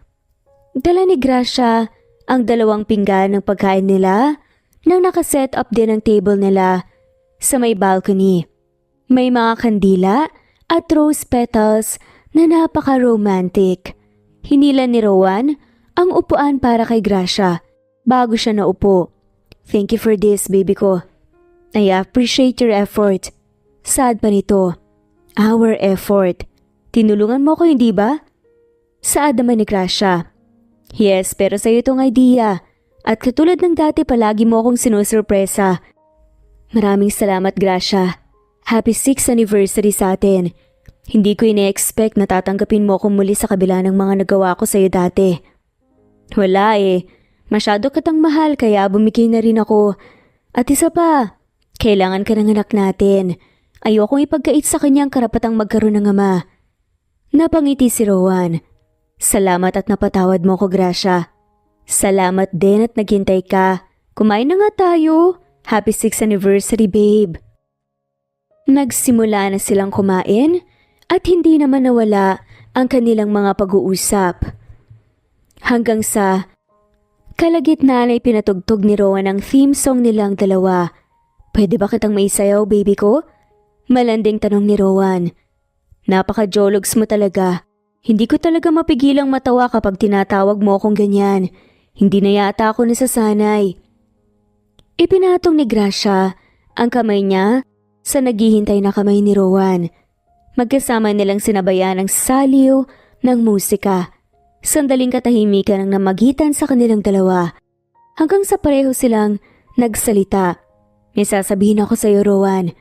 Dala ni Gracia ang 2 pinggan ng pagkain nila nang nakaset up din ang table nila sa may balcony. May mga kandila at rose petals na napaka-romantic. Hinila ni Rowan ang upuan para kay Gracia bago siya naupo. Thank you for this, baby ko. I appreciate your effort. Sad pa nito. Our effort. Tinulungan mo ko, hindi ba? Saad naman ni Gracia. Yes, pero sa'yo itong idea. At katulad ng dati palagi mo akong sinusurpresa. Maraming salamat, Gracia. Happy 6th anniversary sa atin. Hindi ko ine-expect na tatanggapin mo akong muli sa kabila ng mga nagawa ko sa'yo dati. Wala eh. Masyado kitang mahal kaya bumigay na rin ako. At isa pa, kailangan ka ng anak natin. Ayokong ipagkait sa kanya ang karapatang magkaroon ng ama. Napangiti si Rowan. Salamat at napatawad mo ko, Gracia. Salamat din at naghintay ka. Kumain na nga tayo. Happy 6th anniversary, babe. Nagsimula na silang kumain at hindi naman nawala ang kanilang mga pag-uusap. Hanggang sa kalagitnaan ay pinatugtog ni Rowan ang theme song nilang dalawa. Pwede ba kitang maisayaw, baby ko? Malanding tanong ni Rowan. Napaka-jologs mo talaga. Hindi ko talaga mapigilang matawa kapag tinatawag mo akong ganyan. Hindi na yata ako nasasanay. Ipinatong ni Gracia ang kamay niya sa naghihintay na kamay ni Rowan. Magkasama nilang sinabayan ang saliw ng musika. Sandaling katahimikan ang namagitan sa kanilang dalawa. Hanggang sa pareho silang nagsalita. May sasabihin ako sa iyo, Rowan.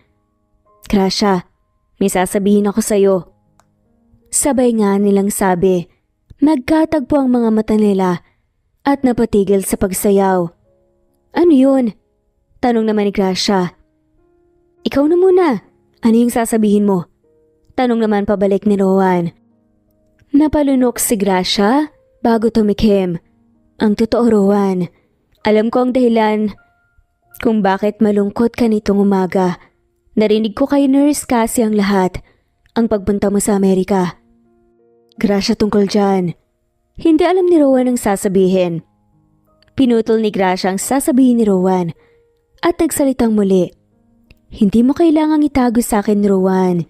Gracia, may sasabihin ako sa iyo. Sabay nga nilang sabi. Nagkatagpo ang mga mata nila at napatigil sa pagsayaw. Ano yun? Tanong naman ni Gracia. Ikaw na muna. Ano yung sasabihin mo? Tanong naman pabalik ni Rowan. Napalunok si Gracia bago tumikim. Ang totoo, Rowan. Alam ko ang dahilan kung bakit malungkot ka nitong umaga. Narinig ko kay Nurse Cassie ang lahat. Ang pagpunta mo sa Amerika. Gracia, tungkol dyan. Hindi alam ni Rowan ang sasabihin. Pinutol ni Gracia ang sasabihin ni Rowan at nagsalitang muli. Hindi mo kailangang itago sa akin, Rowan.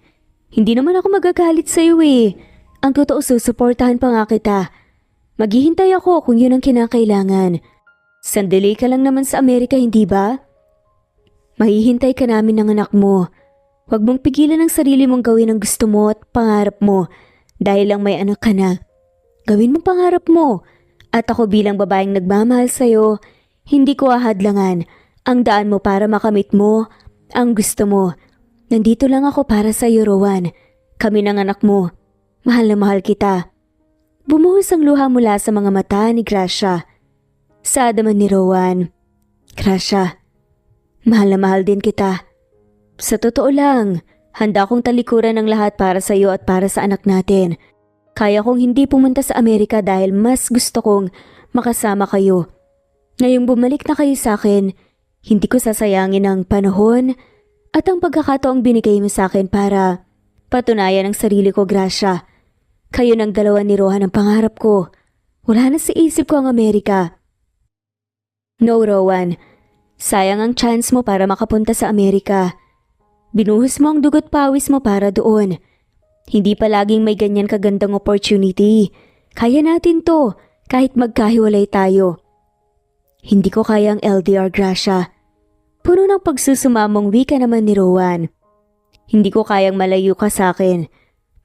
Hindi naman ako magagalit sa iyo eh. Ang totoo, susuportahan pa nga kita. Maghihintay ako kung yun ang kinakailangan. Sandali ka lang naman sa Amerika, hindi ba? Mahihintay ka namin ng anak mo. Huwag mong pigilan ang sarili mong gawin ang gusto mo at pangarap mo dahil lang may anak ka na. Gawin mo pangarap mo. At ako bilang babaeng nagmamahal sa'yo, hindi ko ahadlangan ang daan mo para makamit mo Ang gusto mo. Nandito lang ako para sa iyo, Rowan. Kami ng anak mo. Mahal na mahal kita. Bumuhos ang luha mula sa mga mata ni Gracia. Sa adaman ni Rowan, Gracia, mahal na mahal din kita. Sa totoo lang, handa akong talikuran ng lahat para sa iyo at para sa anak natin. Kaya kong hindi pumunta sa Amerika dahil mas gusto kong makasama kayo. Ngayong bumalik na kayo sa akin, hindi ko sasayangin ang panahon at ang pagkakataong binigay mo sa akin para patunayan ang sarili ko, Gracia. Kayo ng dalawa ni Rowan ang pangarap ko. Wala na sa isip ko ang Amerika. No, Rowan. Sayang ang chance mo para makapunta sa Amerika. Binuhos mo ang dugot pawis mo para doon. Hindi palaging may ganyan kagandang opportunity. Kaya natin to, kahit magkahiwalay tayo. Hindi ko kaya ang LDR, Gracia. Puno ng pagsusumamong wika naman ni Rowan. Hindi ko kayang malayo ka sa akin.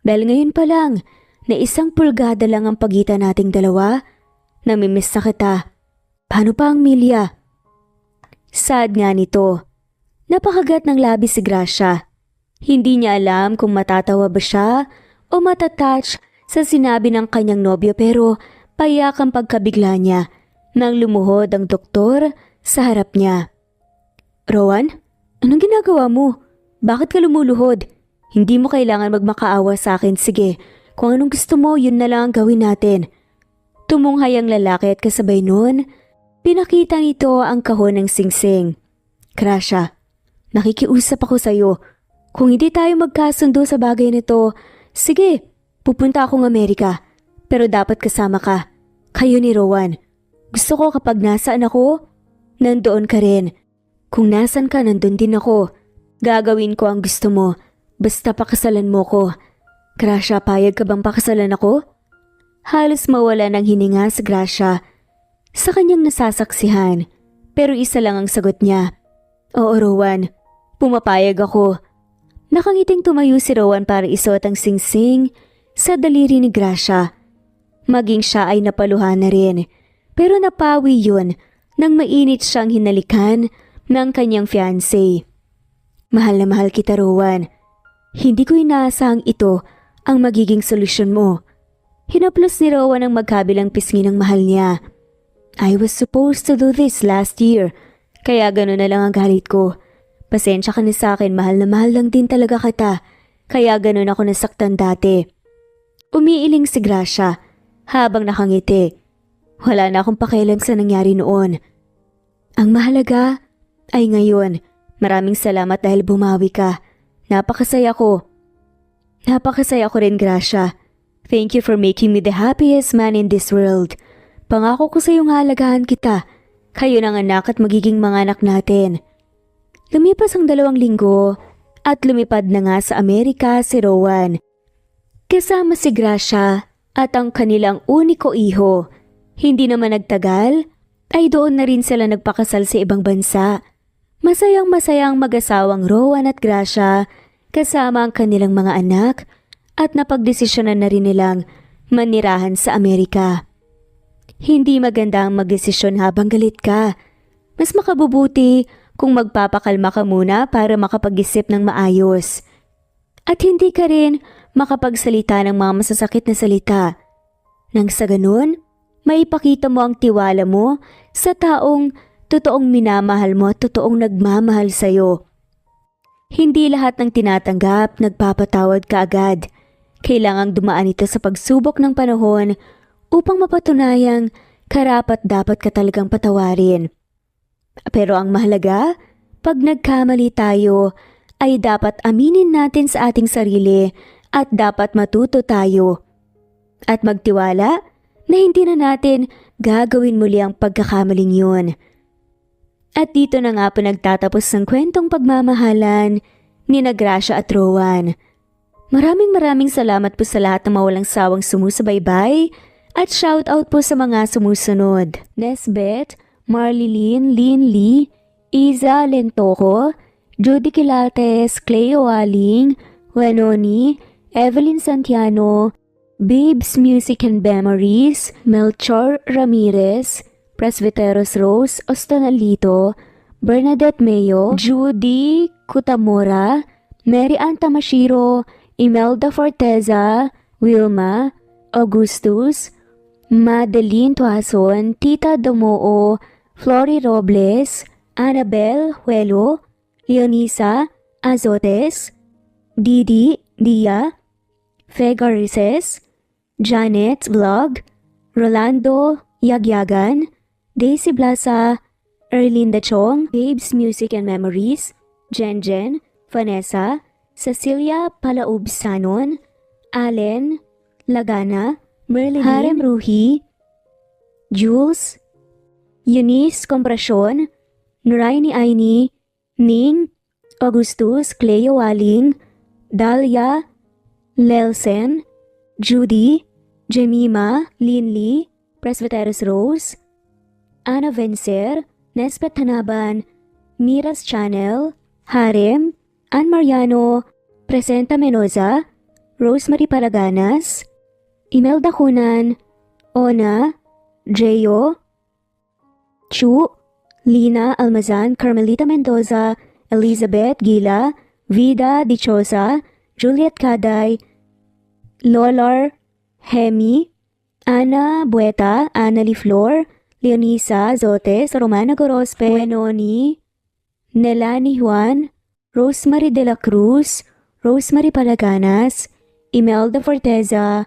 Dahil ngayon pa lang, na 1 pulgada lang ang pagitan nating dalawa, namimiss na kita. Paano pa ang Milya? Sad nga nito. Napakagat ng labi si Gracia. Hindi niya alam kung matatawa ba siya o matatouch sa sinabi ng kanyang nobyo pero payak ang pagkabigla niya nang lumuhod ang doktor sa harap niya. Rowan, anong ginagawa mo? Bakit ka lumuluhod? Hindi mo kailangan magmakaawa sa akin, sige. Kung anong gusto mo, yun na lang ang gawin natin. Tumunghay ang lalaki at kasabay nun, pinakita nito ang kahon ng singsing. Gracia, nakikiusap ako sa'yo. Kung hindi tayo magkasundo sa bagay nito, sige, pupunta akong Amerika. Pero dapat kasama ka. Kayo ni Rowan. Gusto ko kapag nasaan ako, nandoon ka rin. Kung nasan ka, nandun din ako. Gagawin ko ang gusto mo. Basta pakasalan mo ko. Gracia, payag ka bang pakasalan ako? Halos mawala ng hininga si Gracia sa kanyang nasasaksihan, pero isa lang ang sagot niya. Oo, Rowan, pumapayag ako. Nakangiting tumayo si Rowan para isuot ang singsing sa daliri ni Gracia. Maging siya ay napaluhan na rin, pero napawi yun nang mainit siyang hinalikan ng kanyang fiancé. Mahal na mahal kita, Rowan. Hindi ko inaasahang ito ang magiging solusyon mo. Hinaplos ni Rowan ang magkabilang pisngi ng mahal niya. I was supposed to do this last year, kaya gano'n na lang ang galit ko. Pasensya ka na sa akin, mahal na mahal lang din talaga kita, kaya gano'n ako nasaktan dati. Umiiling si Gracia habang nakangiti. Wala na akong pakialam sa nangyari noon. Ang mahalaga ay ngayon. Maraming salamat dahil bumawi ka. Napakasaya ko. Napakasaya ko rin, Gracia. Thank you for making me the happiest man in this world. Pangako ko sa iyong halagahan kita. Kayo ng anak at magiging mga anak natin. Lumipas ang 2 linggo at lumipad na nga sa Amerika si Rowan. Kasama si Gracia at ang kanilang uniko iho. Hindi naman nagtagal, ay doon na rin sila nagpakasal sa ibang bansa. Masayang-masayang mag-asawang Rowan at Gracia kasama ang kanilang mga anak at napagdesisyonan na rin nilang manirahan sa Amerika. Hindi maganda ang magdesisyon habang galit ka. Mas makabubuti kung magpapakalma ka muna para makapag-isip ng maayos. At hindi ka rin makapagsalita ng mga masasakit na salita. Nang sa ganun, maipakita mo ang tiwala mo sa taong totoong minamahal mo at totoong nagmamahal sa'yo. Hindi lahat ng tinatanggap nagpapatawad ka agad. Kailangang dumaan ito sa pagsubok ng panahon upang mapatunayang karapat-dapat ka talagang patawarin. Pero ang mahalaga, pag nagkamali tayo, ay dapat aminin natin sa ating sarili at dapat matuto tayo. At magtiwala na hindi na natin gagawin muli ang pagkakamaling yun. At dito na nga po nagtatapos ng kwentong pagmamahalan ni Gracia at Rowan. Maraming salamat po sa lahat ng mawalang sawang sumusubaybay at shoutout po sa mga sumusunod. Nesbeth, Marlilyn, Lynn Lee, Iza Lentoco, Judy Quilates, Cleo Aling, Wenoni, Evelyn Santiano, Babes Music and Memories, Melchor Ramirez, Presbyteros Rose Ostanalito, Bernadette Mayo, Judy Kutamura, Mary Ann Tamashiro, Imelda Forteza, Wilma, Augustus, Madeline Tuason, Tita Domoo, Flory Robles, Annabel Huelo, Leonisa Azotes, Didi Dia, Fegarices, Janet's Vlog, Rolando Yagyagan, Daisy Blasa, Erlinda Chong, Babes Music and Memories, Jen, Vanessa, Cecilia Palaubsanon, Allen Lagana, Merlin, Harem Ruhi, Jules, Eunice Comprasyon, Nuraini Aini, Ning, Augustus, Cleo Waling, Dahlia Lelsen, Judy, Jemima, Linley, Presbyteros Rose, Ana Vencer, Nesbet Hanaban, Miras Channel, Harem, Ann Mariano, Presenta Menoza, Rosemary Paraganas, Imelda Kunan, Ona, Jeyo, Chu, Lina Almazan, Carmelita Mendoza, Elizabeth Gila, Vida Dichosa, Juliet Kaday, Lolar Hemi, Ana Bueta, Annalie Flor, Leonisa Zotes, Romana Gorospe, Wenoni, Nelani Juan, Rosemary de la Cruz, Rosemary Palaganas, Imelda Forteza,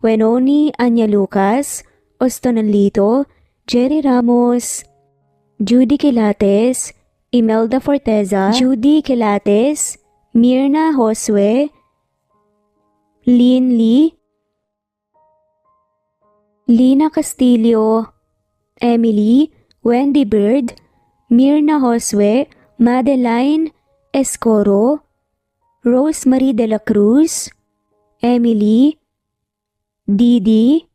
Wenoni Anya Lucas, Ostonalito, Jerry Ramos, Judy Quilates, Imelda Forteza, Judy Quilates, Mirna Josue, Lynn Lee, Lina Castillo, Emily, Wendy Bird, Mirna Josue, Madeline Escoro, Rosemary de la Cruz, Emily, Didi,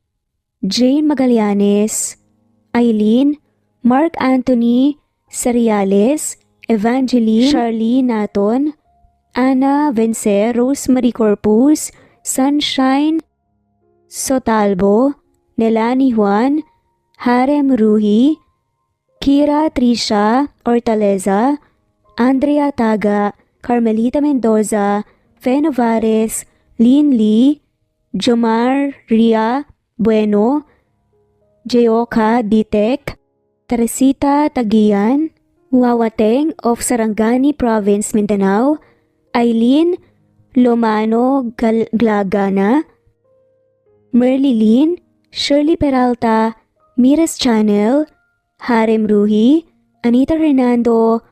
Jane Magallanes, Eileen, Mark Anthony Seriales, Evangeline Charlene Naton, Ana Vencer, Rosemary Corpus, Sunshine Sotalbo, Nelani Juan, Harem Ruhi, Kira Trisha Ortaleza, Andrea Taga, Carmelita Mendoza, Fe Novares, Lynn Lee, Jomar Ria Bueno, Jeoka Ditek, Teresita Tagian, Wawateng of Sarangani Province, Mindanao, Eileen Lomano Glagana, Merlilyn, Shirley Peralta, Miras Channel, Harem Ruhi, Anita Hernando,